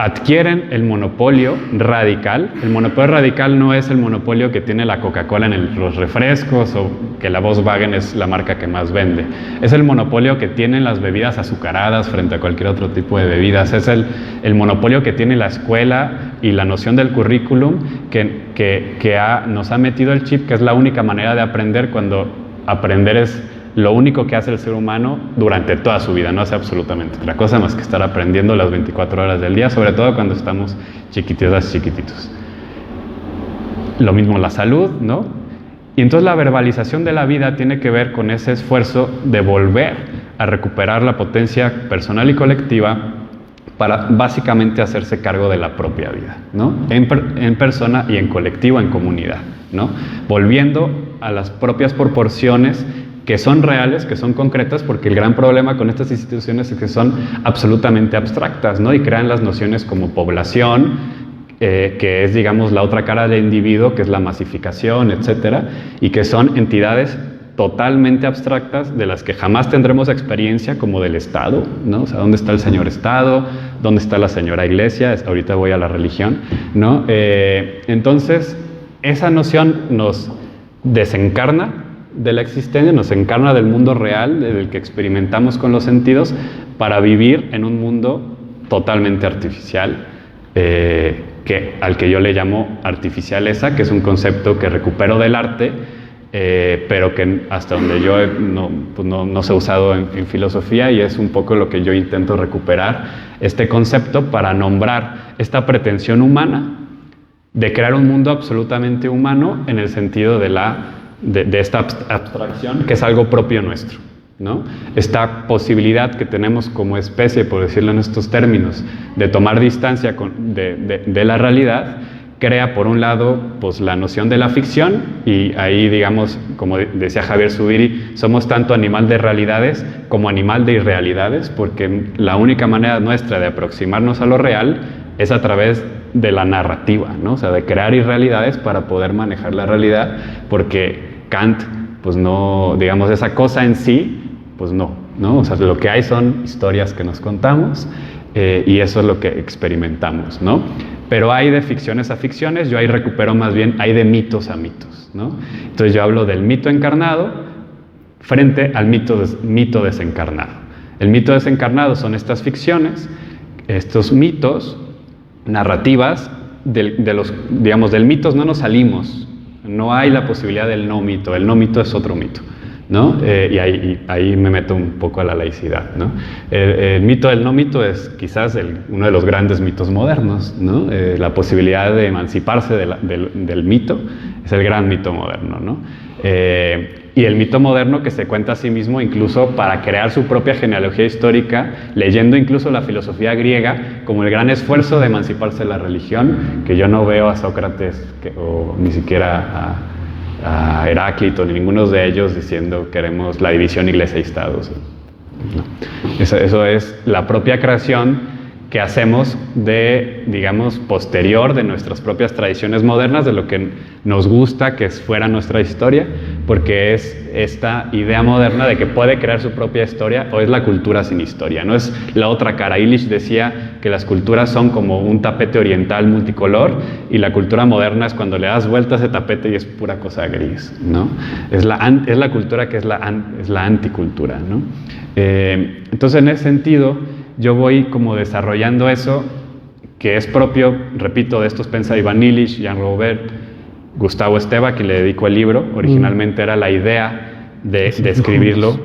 adquieren el monopolio radical. El monopolio radical no es el monopolio que tiene la Coca-Cola en los refrescos o que la Volkswagen es la marca que más vende. Es el monopolio que tienen las bebidas azucaradas frente a cualquier otro tipo de bebidas. Es el monopolio que tiene la escuela y la noción del currículum que nos ha metido el chip, que es la única manera de aprender, cuando aprender es lo único que hace el ser humano durante toda su vida. No hace absolutamente otra cosa más que estar aprendiendo las 24 horas del día, sobre todo cuando estamos chiquititos. Lo mismo la salud, ¿no? Y entonces la verbalización de la vida tiene que ver con ese esfuerzo de volver a recuperar la potencia personal y colectiva para básicamente hacerse cargo de la propia vida, ¿no? En persona y en colectivo, en comunidad, ¿no? Volviendo a las propias proporciones que son reales, que son concretas, porque el gran problema con estas instituciones es que son absolutamente abstractas, ¿no? Y crean las nociones como población, que es, digamos, la otra cara del individuo, que es la masificación, etcétera, y que son entidades totalmente abstractas de las que jamás tendremos experiencia, como del Estado, ¿no? O sea, ¿dónde está el señor Estado? ¿Dónde está la señora Iglesia? Ahorita voy a la religión, ¿no? Entonces, esa noción nos desencarna de la existencia, nos encarna del mundo real, del que experimentamos con los sentidos, para vivir en un mundo totalmente artificial, al que yo le llamo artificialeza, que es un concepto que recupero del arte, pero que hasta donde yo no se ha usado en filosofía, y es un poco lo que yo intento recuperar, este concepto para nombrar esta pretensión humana de crear un mundo absolutamente humano en el sentido de esta abstracción, que es algo propio nuestro, ¿no? Esta posibilidad que tenemos como especie, por decirlo en estos términos, de tomar distancia de la realidad, crea por un lado pues la noción de la ficción, y ahí, digamos, como decía Javier Zubiri, somos tanto animal de realidades como animal de irrealidades, porque la única manera nuestra de aproximarnos a lo real es a través de la narrativa, ¿no? O sea, de crear irrealidades para poder manejar la realidad, porque Kant, pues no, digamos, esa cosa en sí, pues no, O sea, lo que hay son historias que nos contamos, y eso es lo que experimentamos, ¿no? Pero hay de ficciones a ficciones, yo ahí recupero más bien, hay de mitos a mitos, ¿no? Entonces yo hablo del mito encarnado frente al mito desencarnado. El mito desencarnado son estas ficciones, estos mitos, narrativas, del mitos no nos salimos, no hay la posibilidad del no mito, el no mito es otro mito, ¿no? Y ahí me meto un poco a la laicidad, ¿no? El mito del no mito es quizás uno de los grandes mitos modernos, ¿no? La posibilidad de emanciparse del mito es el gran mito moderno, ¿no? Y el mito moderno que se cuenta a sí mismo incluso para crear su propia genealogía histórica, leyendo incluso la filosofía griega como el gran esfuerzo de emanciparse de la religión, que yo no veo a Sócrates o ni siquiera a Heráclito, ni ninguno de ellos diciendo queremos la división iglesia y Estado. No. Eso es la propia creación que hacemos digamos, posterior de nuestras propias tradiciones modernas, de lo que nos gusta que fuera nuestra historia, porque es esta idea moderna de que puede crear su propia historia, o es la cultura sin historia, no es la otra cara. Illich decía que las culturas son como un tapete oriental multicolor, y la cultura moderna es cuando le das vuelta a ese tapete y es pura cosa gris, ¿no? Es la cultura que es la anticultura, ¿no? Entonces, en ese sentido, yo voy como desarrollando eso, que es propio, repito, de estos pensadores: Ivan Illich, Jean Robert, Gustavo Esteva, a quien le dedico el libro. Originalmente era la idea de escribirlo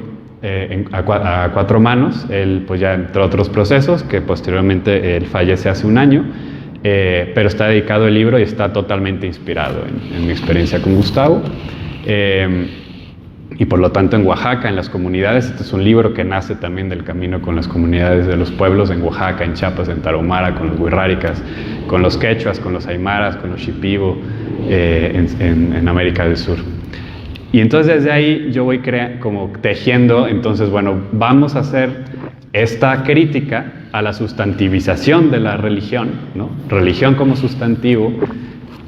a cuatro manos. Él, pues ya entre otros procesos, que posteriormente él fallece hace un año, pero está dedicado el libro y está totalmente inspirado en mi experiencia con Gustavo. y por lo tanto en Oaxaca, en las comunidades, este es un libro que nace también del camino con las comunidades de los pueblos en Oaxaca, en Chiapas, en Tarahumara, con los huirráricas, con los quechuas, con los aymaras, con los shipibo, en América del Sur. Y entonces desde ahí yo voy como tejiendo, entonces bueno, vamos a hacer esta crítica a la sustantivización de la religión, ¿no? Religión como sustantivo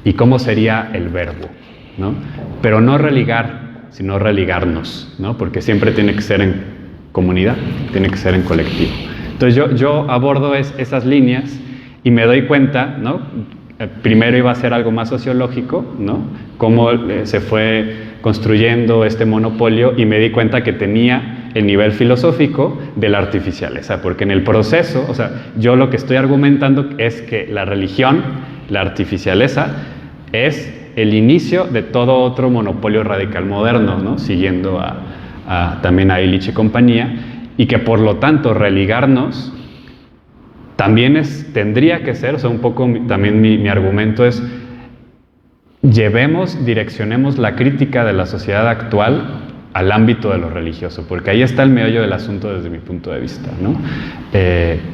y cómo sería el verbo, ¿no? Pero no religar, sino religarnos, ¿no? Porque siempre tiene que ser en comunidad, tiene que ser en colectivo. Entonces yo abordo esas líneas y me doy cuenta, ¿no? Primero iba a ser algo más sociológico, ¿no? Cómo se fue construyendo este monopolio, y me di cuenta que tenía el nivel filosófico de la artificialeza, porque en el proceso, o sea, yo lo que estoy argumentando es que la religión, la artificialeza, es el inicio de todo otro monopolio radical moderno, ¿no? Siguiendo también a Illich y compañía, y que por lo tanto religarnos también tendría que ser, o sea, un poco también mi argumento es, direccionemos la crítica de la sociedad actual al ámbito de lo religioso, porque ahí está el meollo del asunto desde mi punto de vista, ¿no?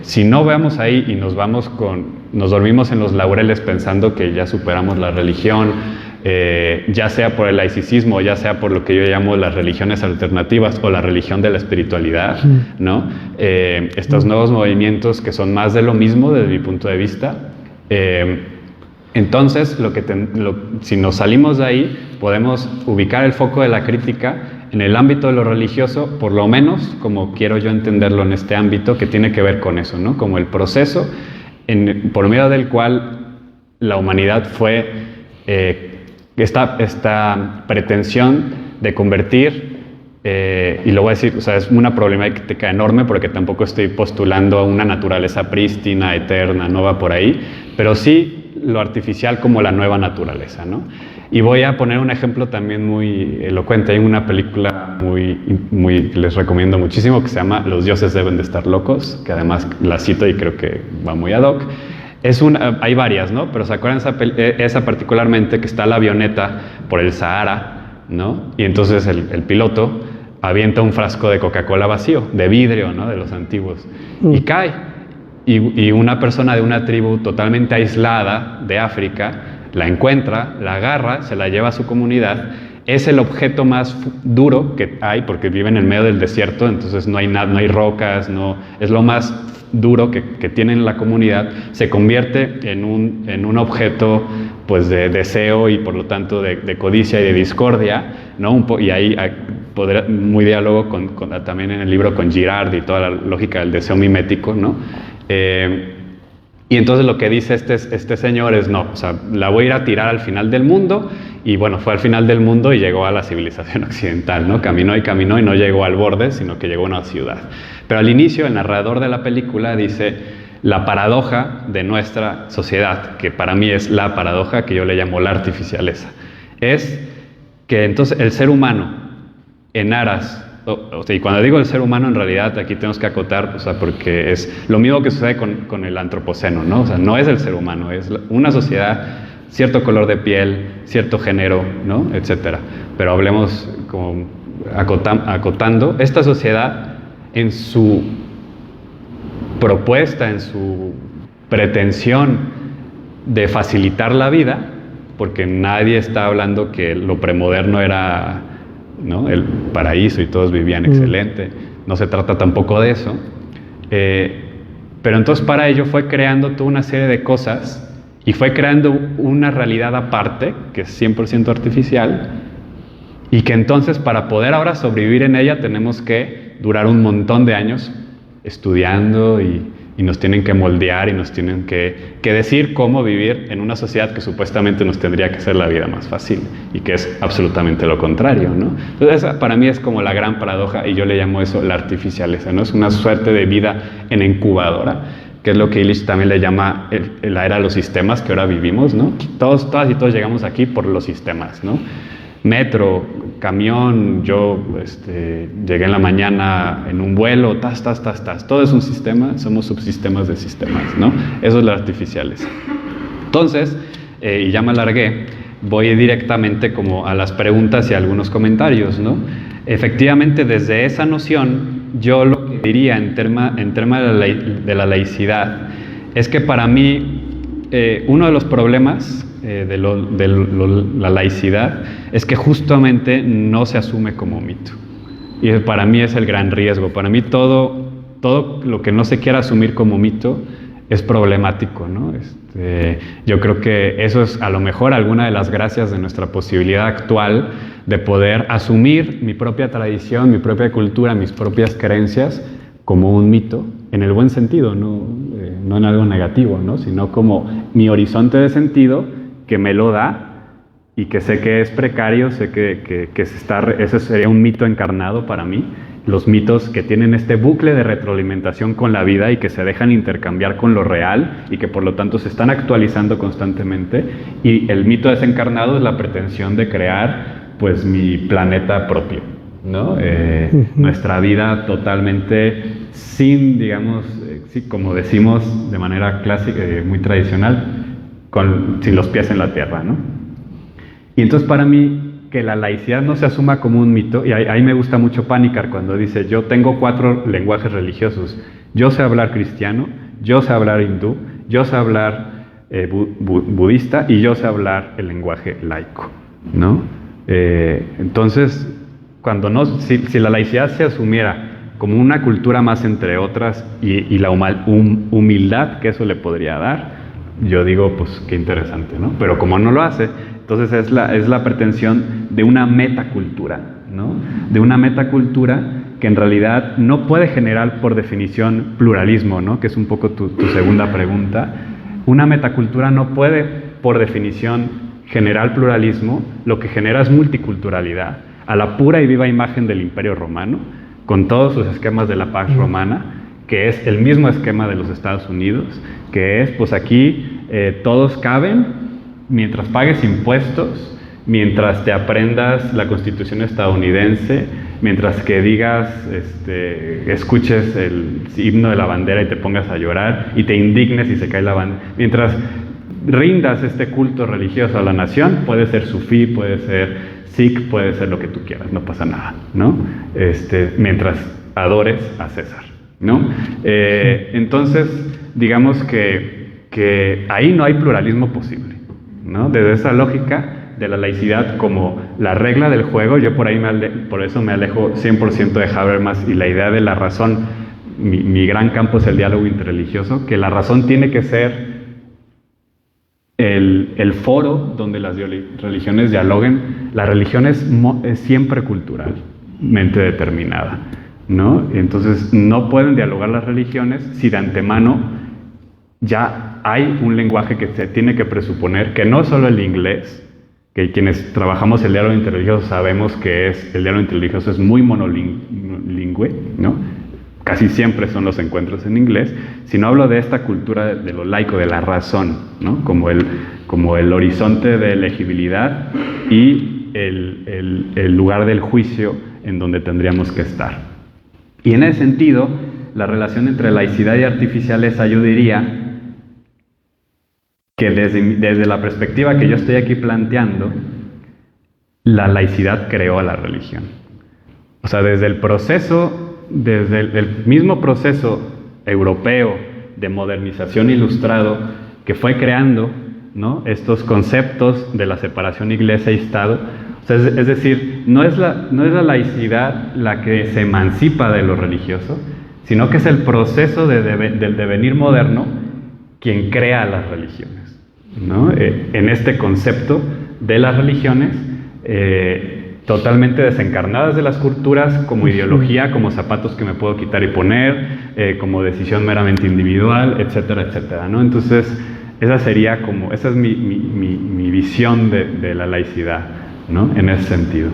Si no veamos ahí y nos dormimos en los laureles pensando que ya superamos la religión, ya sea por el laicismo, ya sea por lo que yo llamo las religiones alternativas o la religión de la espiritualidad, ¿no? Estos nuevos movimientos que son más de lo mismo desde mi punto de vista. Entonces, si nos salimos de ahí, podemos ubicar el foco de la crítica en el ámbito de lo religioso, por lo menos como quiero yo entenderlo en este ámbito, que tiene que ver con eso, ¿no? Como el proceso por medio del cual la humanidad fue esta pretensión de convertir, y lo voy a decir, o sea, es una problemática enorme porque tampoco estoy postulando una naturaleza prístina, eterna, no va por ahí, pero sí lo artificial como la nueva naturaleza, ¿no? Y voy a poner un ejemplo también muy elocuente. Hay una película que les recomiendo muchísimo que se llama Los dioses deben de estar locos, que además la cito y creo que va muy ad hoc. Hay varias, ¿no? Pero ¿se acuerdan esa particularmente, que está la avioneta por el Sahara, ¿no? Y entonces el piloto avienta un frasco de Coca-Cola vacío, de vidrio, ¿no? De los antiguos, y cae. Y una persona de una tribu totalmente aislada de África la encuentra, la agarra, se la lleva a su comunidad. Es el objeto más duro que hay porque viven en medio del desierto, entonces no hay nada, no hay rocas, es lo más duro que tienen la comunidad. Se convierte en un objeto, pues, de deseo y por lo tanto de codicia y de discordia, ¿no? Y ahí muy diálogo también en el libro con Girard y toda la lógica del deseo mimético, ¿no? Y entonces lo que dice este señor es, no, o sea, la voy a ir a tirar al final del mundo. Y bueno, fue al final del mundo y llegó a la civilización occidental, ¿no? Caminó y no llegó al borde, sino que llegó a una ciudad. Pero al inicio, el narrador de la película dice la paradoja de nuestra sociedad, que para mí es la paradoja que yo le llamo la artificialeza. Es que entonces el ser humano, en aras, y cuando digo el ser humano, en realidad aquí tenemos que acotar, o sea, porque es lo mismo que sucede con el antropoceno, ¿no? O sea, no es el ser humano, es una sociedad, cierto color de piel, cierto género, ¿no? Etcétera. Pero hablemos como acotando. Esta sociedad, en su propuesta, en su pretensión de facilitar la vida, porque nadie está hablando que lo premoderno era, ¿no?, el paraíso y todos vivían excelente, no se trata tampoco de eso, pero entonces para ello fue creando toda una serie de cosas y fue creando una realidad aparte que es 100% artificial, y que entonces para poder ahora sobrevivir en ella tenemos que durar un montón de años estudiando y nos tienen que moldear y nos tienen que decir cómo vivir en una sociedad que supuestamente nos tendría que hacer la vida más fácil y que es absolutamente lo contrario, ¿no? Entonces esa para mí es como la gran paradoja y yo le llamo eso la artificialeza, ¿no? Es una suerte de vida en incubadora, que es lo que Illich también le llama la era de los sistemas que ahora vivimos, ¿no? Todas y todos llegamos aquí por los sistemas, ¿no? Metro, camión, yo llegué en la mañana en un vuelo, todo es un sistema, somos subsistemas de sistemas, ¿no? Eso es lo artificiales. Entonces, y ya me alargué, voy directamente como a las preguntas y a algunos comentarios, ¿no? Efectivamente, desde esa noción, yo lo que diría en tema de la laicidad es que para mí uno de los problemas de la laicidad es que justamente no se asume como mito. Y para mí es el gran riesgo. Para mí todo lo que no se quiera asumir como mito es problemático, ¿no? Yo creo que eso es a lo mejor alguna de las gracias de nuestra posibilidad actual de poder asumir mi propia tradición, mi propia cultura, mis propias creencias como un mito, en el buen sentido, no en algo negativo, ¿no? Sino como mi horizonte de sentido que me lo da y que sé que es precario, sé que ese sería un mito encarnado para mí. Los mitos que tienen este bucle de retroalimentación con la vida y que se dejan intercambiar con lo real y que por lo tanto se están actualizando constantemente, y el mito desencarnado es la pretensión de crear pues mi planeta propio, ¿no? Nuestra vida totalmente sin, digamos, sí, como decimos de manera clásica, muy tradicional, sin los pies en la tierra, ¿no? Y entonces para mí que la laicidad no se asuma como un mito, y ahí me gusta mucho Panikkar cuando dice: yo tengo 4 lenguajes religiosos, yo sé hablar cristiano, yo sé hablar hindú, yo sé hablar budista y yo sé hablar el lenguaje laico, ¿no? Entonces, si la laicidad se asumiera como una cultura más entre otras y la humildad que eso le podría dar, yo digo, pues qué interesante, ¿no? Pero como no lo hace, entonces es la pretensión de una metacultura, ¿no? De una metacultura que en realidad no puede generar por definición pluralismo, ¿no? Que es un poco tu segunda pregunta. Una metacultura no puede por definición generar pluralismo, lo que genera es multiculturalidad, a la pura y viva imagen del Imperio Romano, con todos sus esquemas de la Pax Romana, que es el mismo esquema de los Estados Unidos, que es, pues aquí todos caben mientras pagues impuestos, mientras te aprendas la Constitución estadounidense, mientras que digas, escuches el himno de la bandera y te pongas a llorar y te indignes y se cae la bandera, mientras rindas este culto religioso a la nación, puede ser sufí, puede ser sikh, puede ser lo que tú quieras, no pasa nada, ¿no? Mientras adores a César, ¿no? Entonces, digamos que ahí no hay pluralismo posible, ¿no? Desde esa lógica de la laicidad como la regla del juego, yo por eso me alejo 100% de Habermas y la idea de la razón. Mi gran campo es el diálogo interreligioso, que la razón tiene que ser el foro donde las religiones dialoguen. La religión es siempre culturalmente determinada, ¿no? Entonces no pueden dialogar las religiones si de antemano ya hay un lenguaje que se tiene que presuponer, que no solo el inglés, que quienes trabajamos el diálogo interreligioso sabemos que el diálogo interreligioso es muy monolingüe, ¿no? Casi siempre son los encuentros en inglés, sino hablo de esta cultura de lo laico, de la razón, ¿no? Como el horizonte de elegibilidad y el lugar del juicio en donde tendríamos que estar. Y en ese sentido, la relación entre laicidad y artificialeza, yo diría que desde la perspectiva que yo estoy aquí planteando, la laicidad creó a la religión. O sea, desde el mismo proceso europeo de modernización ilustrado que fue creando, ¿no?, estos conceptos de la separación iglesia y Estado. O sea, es decir, no es la laicidad la que se emancipa de lo religioso, sino que es el proceso del devenir moderno quien crea las religiones, ¿no? En este concepto de las religiones totalmente desencarnadas de las culturas como ideología, como zapatos que me puedo quitar y poner, como decisión meramente individual, etcétera, etcétera, ¿no? Entonces, esa es mi visión de la laicidad, ¿no? En ese sentido.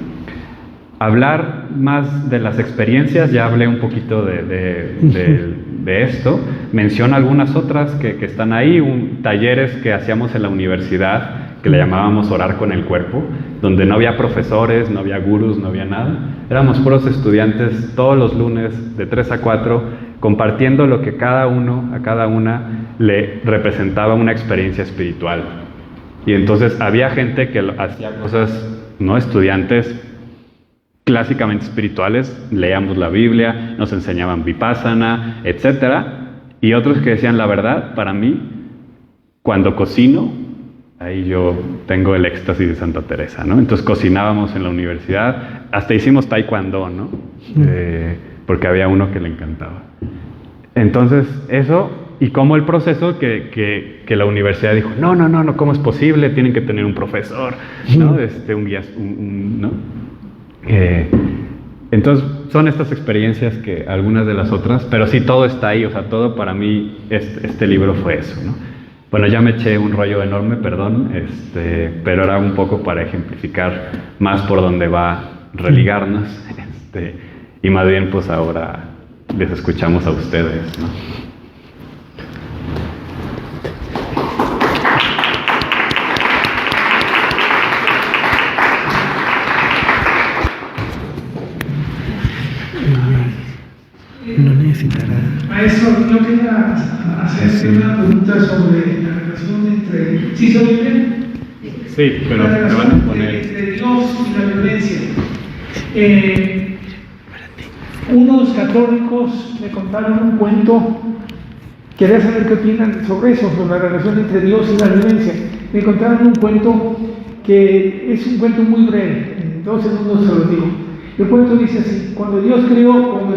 Hablar más de las experiencias, ya hablé un poquito de esto, menciono algunas otras que están ahí, talleres que hacíamos en la universidad, que le llamábamos orar con el cuerpo, donde no había profesores, no había gurús, no había nada. Éramos puros estudiantes todos los lunes de 3 a 4, compartiendo lo que a cada una le representaba una experiencia espiritual. Y entonces había gente que hacía cosas, no estudiantes, clásicamente espirituales, leíamos la Biblia, nos enseñaban vipassana, etc. Y otros que decían, la verdad, para mí, cuando cocino, ahí yo tengo el éxtasis de Santa Teresa, ¿no? Entonces cocinábamos en la universidad, hasta hicimos taekwondo, ¿no? Porque había uno que le encantaba. Entonces, eso, y como el proceso que la universidad dijo, no, ¿cómo es posible? Tienen que tener un profesor, ¿no? Un guía, ¿no? Entonces, son estas experiencias que algunas de las otras, pero sí, todo está ahí, o sea, todo para mí, este libro fue eso, ¿no? Bueno, ya me eché un rollo enorme, perdón, pero era un poco para ejemplificar más por dónde va religarnos, y más bien pues ahora les escuchamos a ustedes, ¿no? No necesitará. Maestro, yo quería hacerle una pregunta sobre la relación entre... ¿Sí se oye bien? Sí, pero la me van a relación poner... entre Dios y la violencia. Unos católicos me contaron un cuento, quería saber qué opinan sobre eso, sobre la relación entre Dios y la violencia. Me contaron un cuento que es un cuento muy breve, en 2 segundos se lo digo. El cuento dice así: cuando Dios creó el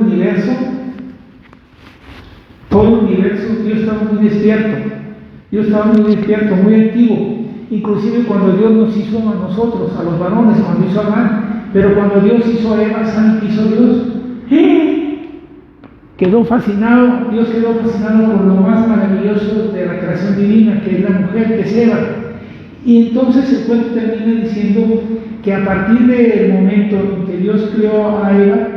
universo, todo el universo, Dios estaba muy despierto, muy activo. Inclusive cuando Dios nos hizo a nosotros, a los varones, cuando hizo a Adán, pero cuando Dios hizo a Eva, ¿saben qué hizo Dios? Dios quedó fascinado por lo más maravilloso de la creación divina, que es la mujer, que es Eva. Y entonces el cuento termina diciendo que a partir del momento en que Dios creó a Eva,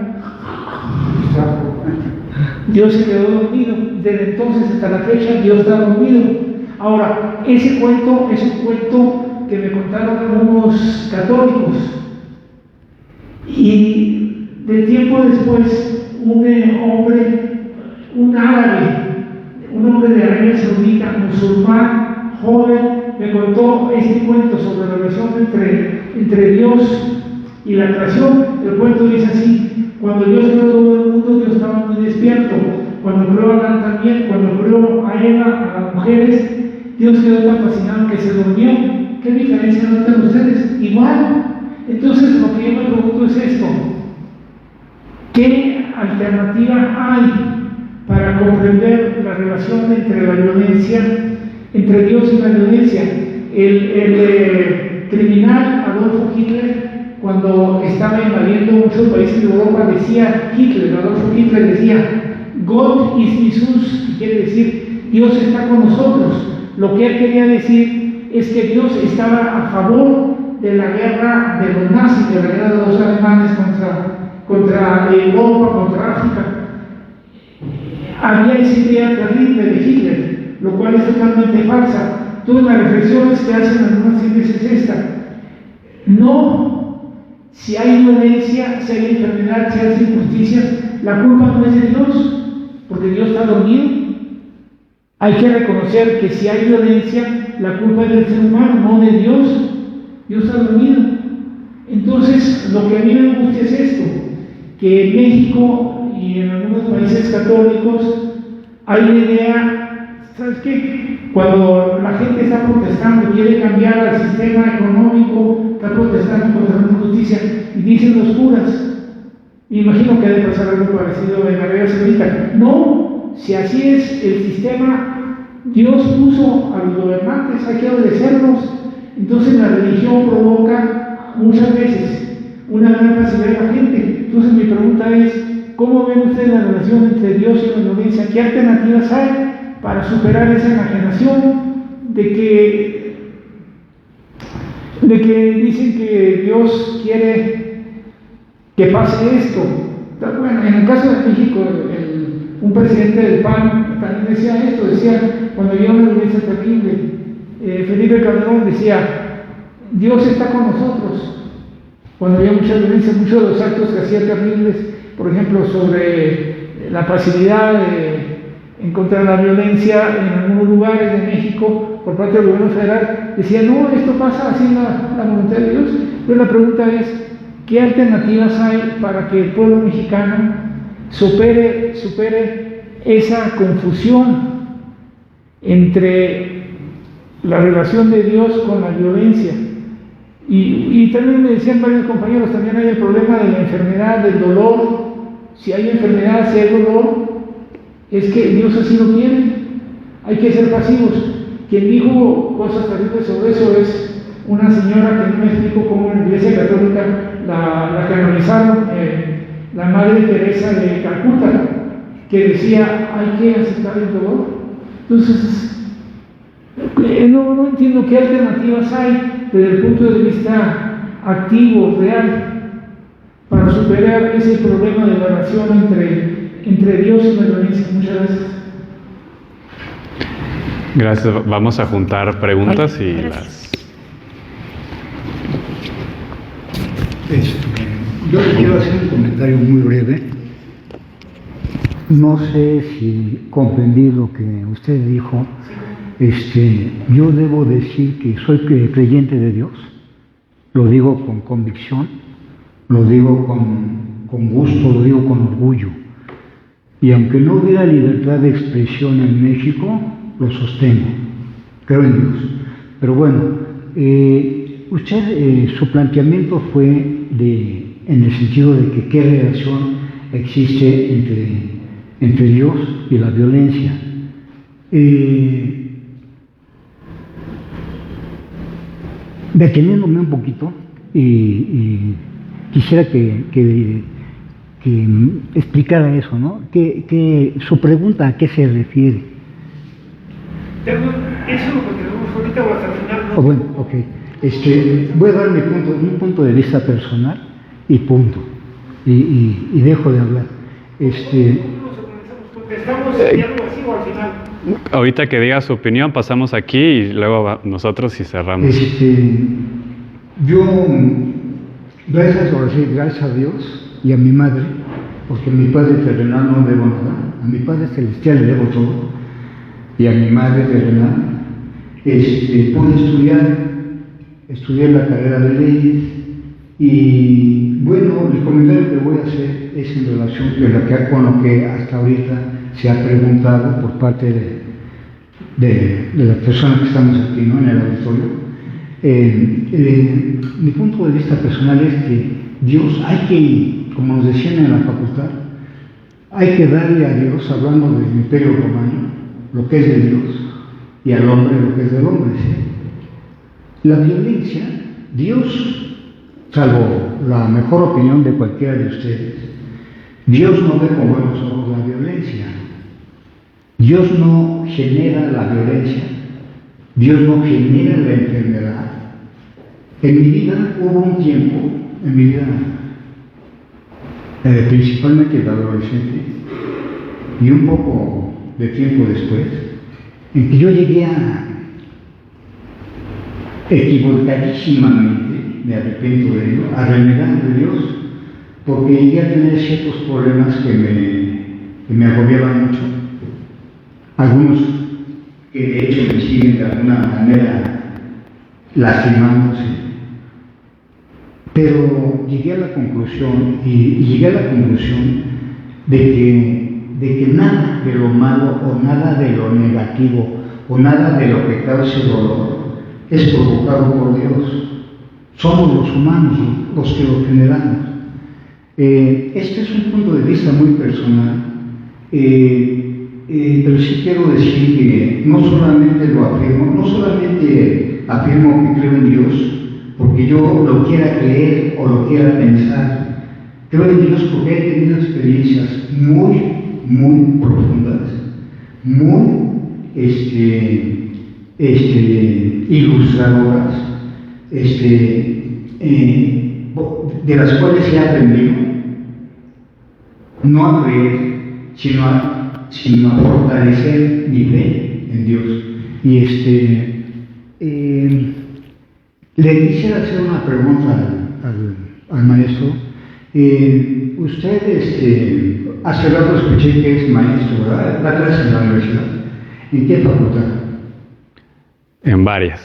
Dios se quedó dormido. Desde entonces hasta la fecha Dios está dormido. Ahora, ese cuento es un cuento que me contaron unos católicos. Y de tiempo después, un hombre de Arabia Saudita, musulmán, joven, me contó este cuento sobre la relación entre Dios y la creación. El cuento dice así: cuando Dios creó todo el mundo, Dios estaba muy despierto. Cuando creó a Adán también, cuando creó a Eva, a las mujeres, Dios quedó tan fascinado que se durmió. ¿Qué diferencia notan ustedes? Igual. Entonces lo que yo me pregunto es esto: ¿qué alternativa hay para comprender la relación entre la violencia, entre Dios y la violencia? El criminal Adolfo Hitler, cuando estaba invadiendo muchos países de Europa, Adolfo Hitler decía, God is Jesus, que quiere decir Dios está con nosotros. Lo que él quería decir es que Dios estaba a favor de la guerra de los nazis, de la guerra de los alemanes contra Europa, contra África. Había esa idea terrible de Hitler, lo cual es totalmente falsa. Todas las reflexiones que hacen algunas iglesias es esta: no, si hay violencia, si hay enfermedad, si hay injusticias, la culpa no es de Dios, porque Dios está dormido. Hay que reconocer que si hay violencia, la culpa es del ser humano, no de Dios. Dios está dormido. Entonces, lo que a mí me angustia es esto: que en México y en algunos países católicos hay la idea, ¿sabes qué? Cuando la gente está protestando, quiere cambiar al sistema económico, está protestando contra la injusticia, y dicen los curas, me imagino que debe pasar algo parecido en Arabia Saudita: no, si así es el sistema, Dios puso a los gobernantes, hay que obedecerlos. Entonces la religión provoca muchas veces una gran pasividad de la gente. Entonces mi pregunta es: ¿cómo ven ustedes la relación entre Dios y la violencia? ¿Qué alternativas hay para superar esa enajenación de que dicen que Dios quiere que pase esto? Bueno, en el caso de México, un presidente del PAN también decía esto, cuando había una violencia terrible, Felipe Calderón decía, Dios está con nosotros. Cuando había mucha violencia, muchos de los actos que hacía terribles, por ejemplo, sobre la pasividad en contra de la violencia en algunos lugares de México por parte del gobierno federal, decía, no, esto pasa así la voluntad de Dios. Pero la pregunta es, ¿qué alternativas hay para que el pueblo mexicano supere esa confusión entre la relación de Dios con la violencia? Y también me decían varios compañeros, también hay el problema de la enfermedad, del dolor. Si hay enfermedad, si hay dolor, es que Dios así lo quiere. Hay que ser pasivos. Quien dijo cosas terribles sobre eso es una señora que no me explico cómo en la Iglesia Católica la canonizaron, la Madre Teresa de Calcuta, que decía, hay que aceptar el dolor. Entonces, no entiendo qué alternativas hay desde el punto de vista activo, real, para superar ese problema de la relación entre Dios y la violencia. Muchas gracias. Gracias. Vamos a juntar preguntas y las... Yo le quiero hacer un comentario muy breve. No sé si comprendí lo que usted dijo. Yo debo decir que soy creyente de Dios. Lo digo con convicción, lo digo con gusto, lo digo con orgullo. Y aunque no hubiera libertad de expresión en México, lo sostengo. Creo en Dios. Pero bueno, usted, su planteamiento fue en el sentido de que qué relación existe entre Dios y la violencia. Deteniéndome un poquito, y quisiera que explicara eso, ¿no? Que su pregunta, ¿a qué se refiere? Eso es lo que tenemos ahorita o hasta el final, ¿no? Bueno, ok. Voy a dar un punto de vista personal y punto. Y dejo de hablar. Estamos en diálogo así o al final. Ahorita que diga su opinión, pasamos aquí y luego nosotros y cerramos. Yo, gracias a Dios y a mi madre, porque a mi padre terrenal no debo nada, a mi padre celestial le debo todo, y a mi madre terrenal, pude estudiar la carrera de leyes, y bueno, el comentario que voy a hacer es en relación con lo que hasta ahorita se ha preguntado por parte de las personas que estamos aquí, ¿no?, en el auditorio. Mi punto de vista personal es que Dios como nos decían en la facultad, hay que darle a Dios, hablando del Imperio Romano, lo que es de Dios, y al hombre lo que es del hombre, ¿sí? La violencia, Dios, salvo la mejor opinión de cualquiera de ustedes, Dios no ve con buenos ojos la violencia. Dios no genera la violencia, Dios no genera la enfermedad. En mi vida hubo un tiempo, principalmente de adolescente, y un poco de tiempo después, en que yo llegué equivocadísimamente, me arrepiento de ello, a renegar de Dios, porque llegué a tener ciertos problemas que me agobiaban mucho. Algunos que de hecho me siguen de alguna manera lastimándose. Pero llegué a la conclusión, de que nada de lo malo o nada de lo negativo o nada de lo que cause dolor es provocado por Dios. Somos los humanos los que lo generamos. Este es un punto de vista muy personal, pero sí quiero decir que no solamente afirmo que creo en Dios porque yo lo quiera creer o lo quiera pensar. Creo en Dios porque he tenido experiencias muy, muy profundas, muy ilustradoras, de las cuales he aprendido no a creer, sino a fortalecer mi fe en Dios. Y le quisiera hacer una pregunta al maestro. Usted hace rato escuché que es maestro, ¿verdad? Da clases en la universidad. ¿En qué facultad? En varias.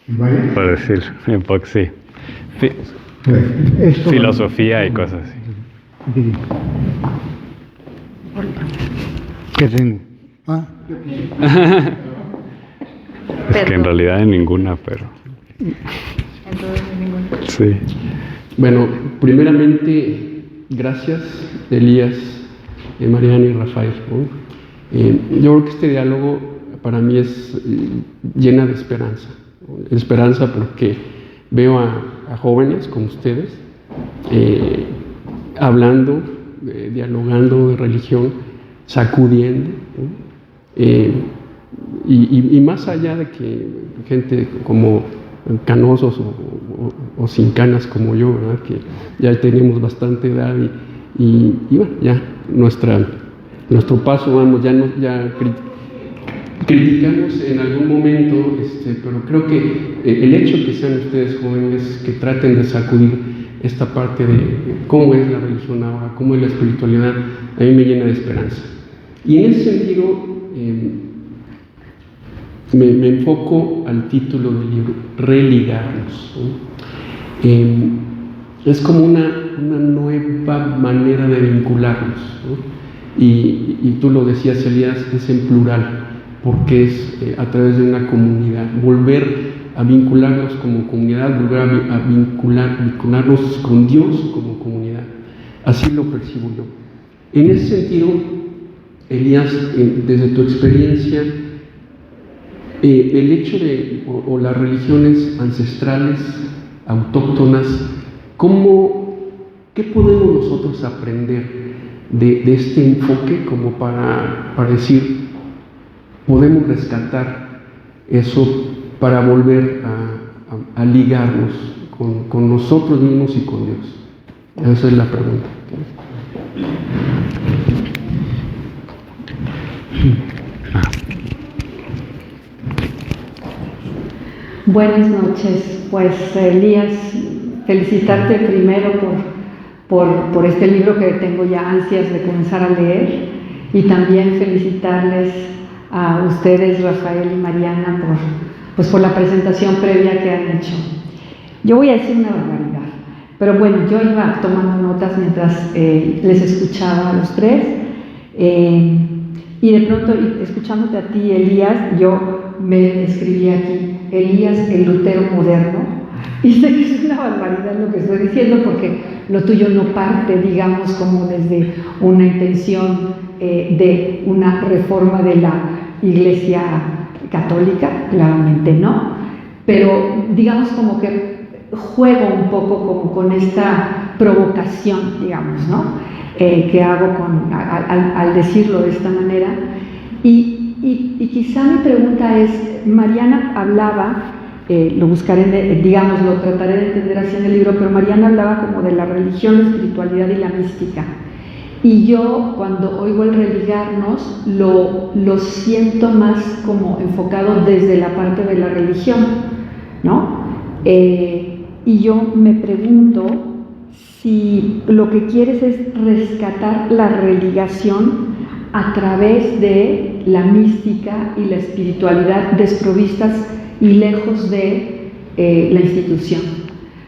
¿En varias? Por decir, en POC, sí. Esto, filosofía y cosas así. ¿Qué tengo? Es que en realidad en ninguna, pero... Sí. Bueno, primeramente, gracias, Elías, Mariana y Rafael, ¿no? Yo creo que este diálogo para mí es llena de esperanza. Esperanza porque veo a jóvenes como ustedes hablando, dialogando de religión, sacudiendo, ¿no? Y más allá de que gente como canosos o sin canas como yo, ¿verdad? Que ya tenemos bastante edad y bueno, ya nuestro paso, vamos, ya criticamos en algún momento, pero creo que el hecho que sean ustedes jóvenes que traten de sacudir esta parte de cómo es la religión ahora, cómo es la espiritualidad, a mí me llena de esperanza. Y en ese sentido, me enfoco al título del libro, Religarnos, ¿no? Es como una nueva manera de vincularnos, ¿no? Y tú lo decías, Elías, es en plural, porque es a través de una comunidad, volver a vincularnos como comunidad, volver a vincularnos con Dios como comunidad. Así lo percibo yo. En ese sentido, Elías, desde tu experiencia, el hecho o las religiones ancestrales, autóctonas, ¿qué podemos nosotros aprender de este enfoque como para decir, podemos rescatar eso para volver a ligarnos con nosotros mismos y con Dios? Esa es la pregunta. Buenas noches. Pues Elías, felicitarte primero por este libro que tengo ya ansias de comenzar a leer, y también felicitarles a ustedes, Rafael y Mariana, por la presentación previa que han hecho. Yo voy a decir una barbaridad, pero bueno, yo iba tomando notas mientras les escuchaba a los tres, y de pronto, escuchándote a ti, Elías, yo me escribí aquí, Elías el Lutero moderno, y sé que es una barbaridad lo que estoy diciendo, porque lo tuyo no parte, digamos, como desde una intención de una reforma de la Iglesia Católica, claramente no, pero digamos como que juego un poco como con esta provocación, digamos, ¿no? Que hago al decirlo de esta manera. Y quizá mi pregunta es, Mariana hablaba, lo buscaré, digamos, lo trataré de entender así en el libro, pero Mariana hablaba como de la religión, la espiritualidad y la mística. Y yo, cuando oigo el religarnos, lo siento más como enfocado desde la parte de la religión, ¿no? Y yo me pregunto si lo que quieres es rescatar la religación a través de la mística y la espiritualidad desprovistas y lejos de la institución.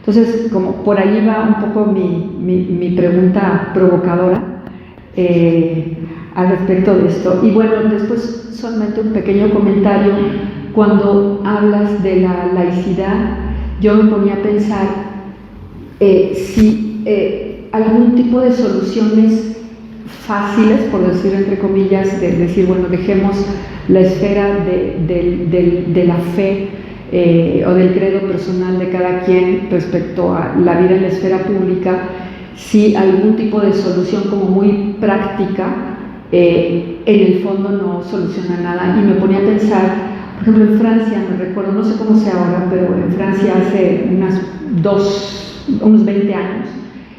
Entonces, como por ahí va un poco mi pregunta provocadora al respecto de esto. Y bueno, después solamente un pequeño comentario. Cuando hablas de la laicidad, yo me ponía a pensar si algún tipo de soluciones fáciles, por decir entre comillas, de decir, bueno, dejemos la esfera de la fe o del credo personal de cada quien respecto a la vida en la esfera pública, si algún tipo de solución como muy práctica en el fondo no soluciona nada. Y me ponía a pensar, por ejemplo, en Francia, me recuerdo, no sé cómo sea ahora, pero en Francia hace unos 20 años,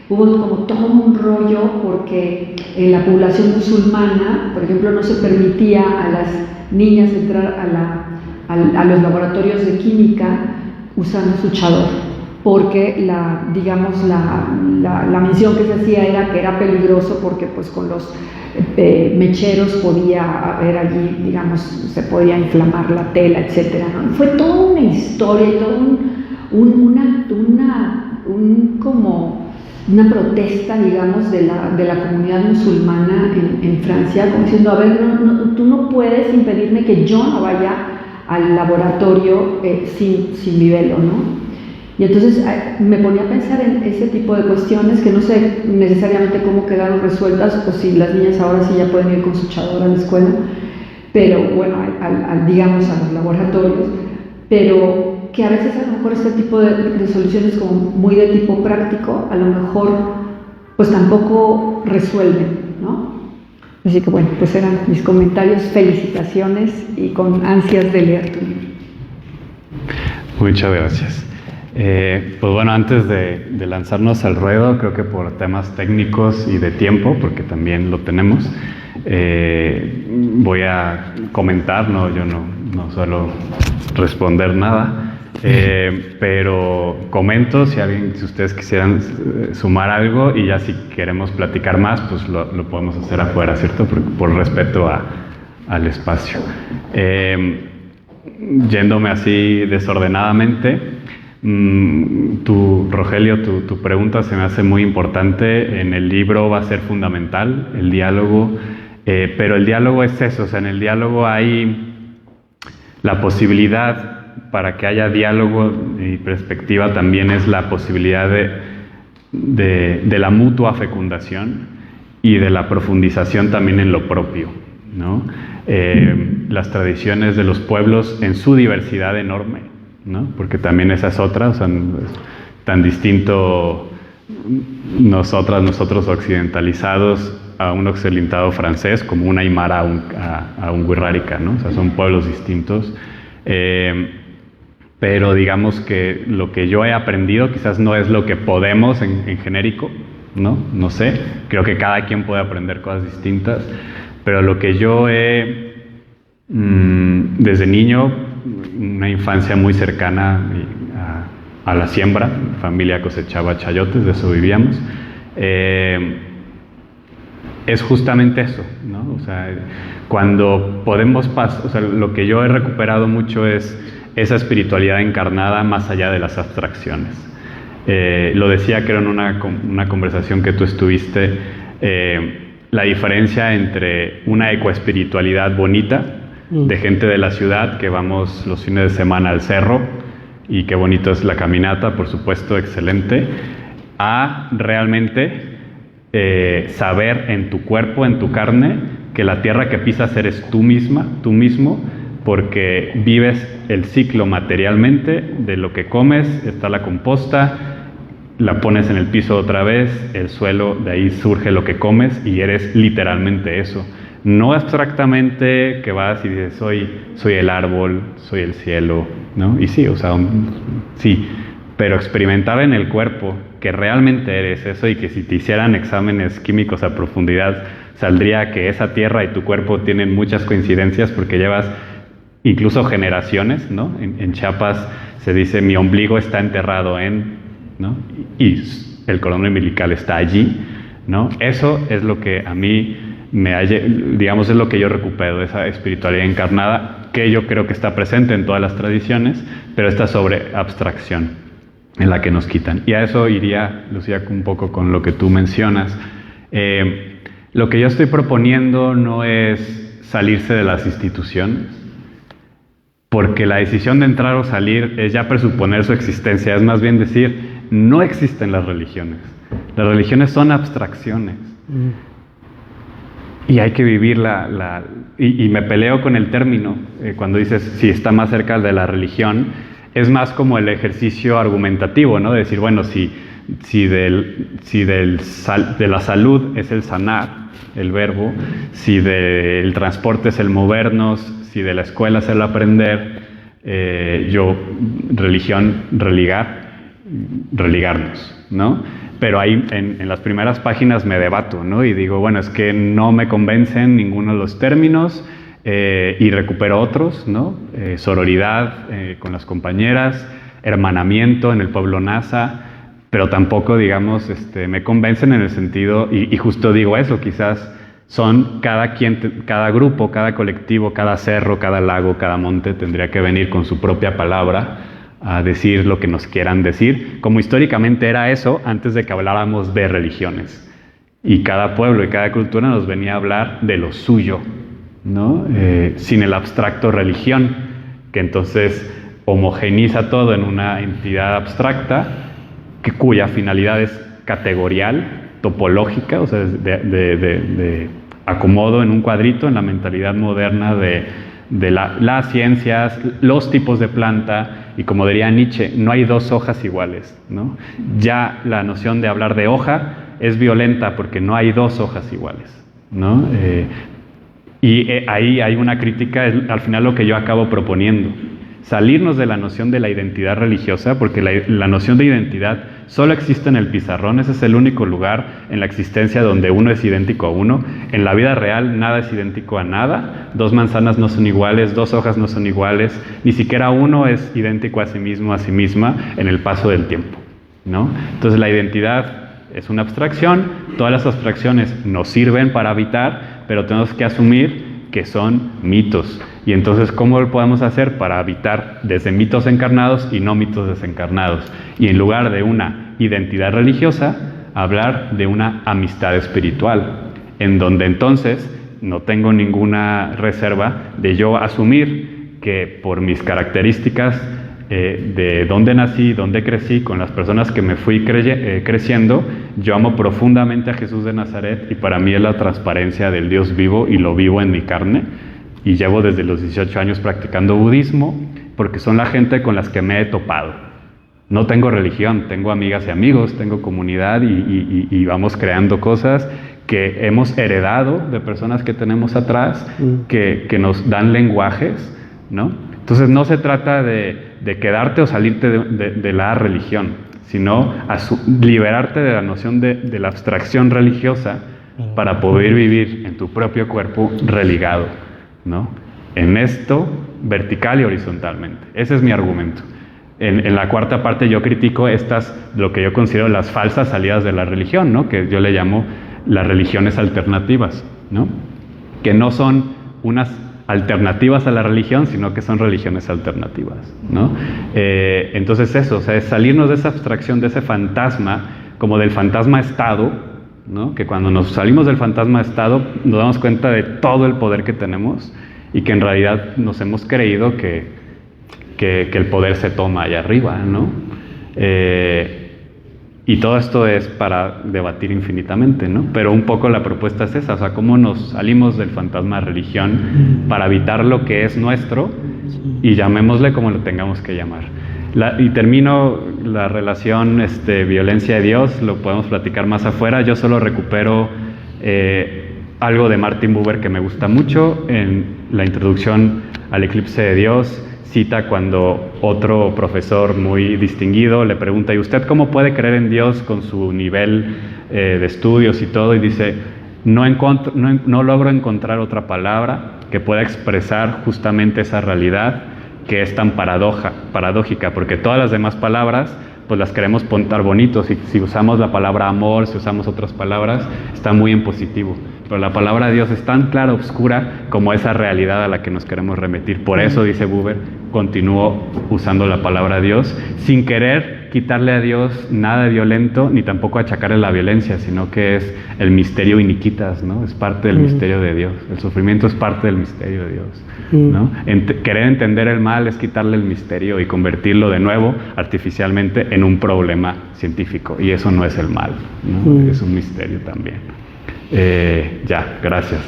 hubo como todo un rollo porque en la población musulmana, por ejemplo, no se permitía a las niñas entrar a los laboratorios de química usando su chador, porque la mención que se hacía era que era peligroso porque pues con los mecheros podía haber allí, digamos, se podía inflamar la tela, etcétera, ¿no? Fue toda una historia y todo como una protesta, digamos, de la comunidad musulmana en Francia, como diciendo, a ver, tú no puedes impedirme que yo no vaya al laboratorio sin mi velo, ¿no? Y entonces me ponía a pensar en ese tipo de cuestiones que no sé necesariamente cómo quedaron resueltas o si las niñas ahora sí ya pueden ir con su chador a la escuela, pero bueno, digamos a los laboratorios, pero que a veces a lo mejor este tipo de soluciones como muy de tipo práctico, a lo mejor pues tampoco resuelven, ¿no? Así que bueno, pues eran mis comentarios, felicitaciones y con ansias de leer tu libro. Muchas gracias. Pues bueno, antes de lanzarnos al ruedo, creo que por temas técnicos y de tiempo, porque también lo tenemos, voy a comentar, yo no suelo responder nada, pero comento si ustedes quisieran sumar algo y ya si queremos platicar más, pues lo podemos hacer afuera, ¿cierto? Por respeto al espacio. Yéndome así desordenadamente, Rogelio, tu pregunta se me hace muy importante. En el libro va a ser fundamental el diálogo, pero el diálogo es eso, o sea, en el diálogo hay la posibilidad, para que haya diálogo y perspectiva, también es la posibilidad de la mutua fecundación y de la profundización también en lo propio, ¿no? Las tradiciones de los pueblos en su diversidad enorme, ¿no? Porque también esa es otra, o sea, tan distinto nosotros occidentalizados a un occidentado francés como un aymara a un wixárika, ¿no? O sea, son pueblos distintos. Pero digamos que lo que yo he aprendido quizás no es lo que podemos en genérico, ¿no? No sé, creo que cada quien puede aprender cosas distintas, pero lo que yo he, desde niño, una infancia muy cercana a la siembra, mi familia cosechaba chayotes, de eso vivíamos, es justamente eso, ¿no? O sea, cuando podemos o sea, lo que yo he recuperado mucho es esa espiritualidad encarnada más allá de las abstracciones. Lo decía, creo, en una conversación que tú estuviste, la diferencia entre una ecoespiritualidad bonita, de gente de la ciudad que vamos los fines de semana al cerro, y qué bonito es la caminata, por supuesto, excelente, a realmente saber en tu cuerpo, en tu carne, que la tierra que pisas eres tú misma, tú mismo, porque vives el ciclo materialmente de lo que comes, está la composta, la pones en el piso otra vez, el suelo, de ahí surge lo que comes y eres literalmente eso. No abstractamente que vas y dices, soy el árbol, soy el cielo, ¿no? Y sí, o sea, sí, pero experimentar en el cuerpo que realmente eres eso y que si te hicieran exámenes químicos a profundidad, saldría que esa tierra y tu cuerpo tienen muchas coincidencias porque llevas incluso generaciones, ¿no? En Chiapas se dice, mi ombligo está enterrado ¿no? Y el cordón umbilical está allí, ¿no? Eso es lo que a mí digamos, es lo que yo recupero, esa espiritualidad encarnada, que yo creo que está presente en todas las tradiciones, pero está sobre abstracción, en la que nos quitan. Y a eso iría, Lucía, un poco con lo que tú mencionas. Lo que yo estoy proponiendo no es salirse de las instituciones, porque la decisión de entrar o salir es ya presuponer su existencia, es más bien decir, no existen las religiones. Las religiones son abstracciones. Y hay que vivir y me peleo con el término, cuando dices si está más cerca de la religión, es más como el ejercicio argumentativo, ¿no? De decir, bueno, si de la salud es el sanar, el verbo, si del transporte es el movernos, si de la escuela es el aprender, religión, religarnos, ¿no? Pero ahí en las primeras páginas me debato, ¿no? Y digo, bueno, es que no me convencen ninguno de los términos, y recupero otros, ¿no? Sororidad con las compañeras, hermanamiento en el pueblo NASA, pero tampoco, digamos, me convencen en el sentido, y justo digo eso, quizás son cada grupo, cada colectivo, cada cerro, cada lago, cada monte tendría que venir con su propia palabra a decir lo que nos quieran decir, como históricamente era eso antes de que habláramos de religiones. Y cada pueblo y cada cultura nos venía a hablar de lo suyo, ¿no? Sin el abstracto religión, que entonces homogeniza todo en una entidad abstracta cuya finalidad es categorial, topológica, o sea, de acomodo en un cuadrito en la mentalidad moderna de las ciencias, los tipos de planta, y como diría Nietzsche, no hay dos hojas iguales, ¿no? Ya la noción de hablar de hoja es violenta porque no hay dos hojas iguales, ¿no? Ahí hay una crítica, al final lo que yo acabo proponiendo, salirnos de la noción de la identidad religiosa, porque la noción de identidad solo existe en el pizarrón. Ese es el único lugar en la existencia donde uno es idéntico a uno. En la vida real nada es idéntico a nada, dos manzanas no son iguales, dos hojas no son iguales, ni siquiera uno es idéntico a sí mismo, a sí misma, en el paso del tiempo, ¿no? Entonces la identidad es una abstracción, todas las abstracciones nos sirven para habitar, pero tenemos que asumir que son mitos. Y entonces, ¿cómo lo podemos hacer para habitar desde mitos encarnados y no mitos desencarnados? Y en lugar de una identidad religiosa, hablar de una amistad espiritual, en donde entonces no tengo ninguna reserva de yo asumir que por mis características de dónde nací, dónde crecí, con las personas que me fui creciendo, yo amo profundamente a Jesús de Nazaret y para mí es la transparencia del Dios vivo y lo vivo en mi carne. Y llevo desde los 18 años practicando budismo porque son la gente con las que me he topado. No tengo religión, tengo amigas y amigos, tengo comunidad y vamos creando cosas que hemos heredado de personas que tenemos atrás, que nos dan lenguajes, ¿no? Entonces no se trata de quedarte o salirte de la religión, sino liberarte de la noción de la abstracción religiosa para poder vivir en tu propio cuerpo religado, ¿no? En esto, vertical y horizontalmente. Ese es mi argumento. En la cuarta parte yo critico lo que yo considero las falsas salidas de la religión, ¿no? Que yo le llamo las religiones alternativas, ¿no? Que no son unas alternativas a la religión, sino que son religiones alternativas, ¿no? Entonces eso, o sea, es salirnos de esa abstracción, de ese fantasma, como del fantasma Estado, ¿no? Que cuando nos salimos del fantasma Estado nos damos cuenta de todo el poder que tenemos y que en realidad nos hemos creído que el poder se toma allá arriba, ¿no? Y todo esto es para debatir infinitamente, ¿no? Pero un poco la propuesta es esa, o sea, cómo nos salimos del fantasma de religión para habitar lo que es nuestro y llamémosle como lo tengamos que llamar. Y termino la relación violencia de Dios, lo podemos platicar más afuera. Yo solo recupero algo de Martin Buber que me gusta mucho. En la introducción al Eclipse de Dios cita cuando otro profesor muy distinguido le pregunta: ¿y usted cómo puede creer en Dios con su nivel de estudios y todo? Y dice: no logro encontrar otra palabra que pueda expresar justamente esa realidad que es tan paradójica, porque todas las demás palabras pues las queremos contar bonitos, y si usamos la palabra amor, si usamos otras palabras, está muy en positivo, pero la palabra Dios es tan clara, oscura, como esa realidad a la que nos queremos remitir. Por eso, dice Buber, continúo usando la palabra Dios, sin querer quitarle a Dios nada de violento, ni tampoco achacarle la violencia, sino que es el misterio iniquitas, ¿no? Es parte del misterio de Dios, el sufrimiento es parte del misterio de Dios, ¿no? Querer entender el mal es quitarle el misterio y convertirlo de nuevo artificialmente en un problema científico, y eso no es el mal, ¿no? Es un misterio también. Ya, gracias.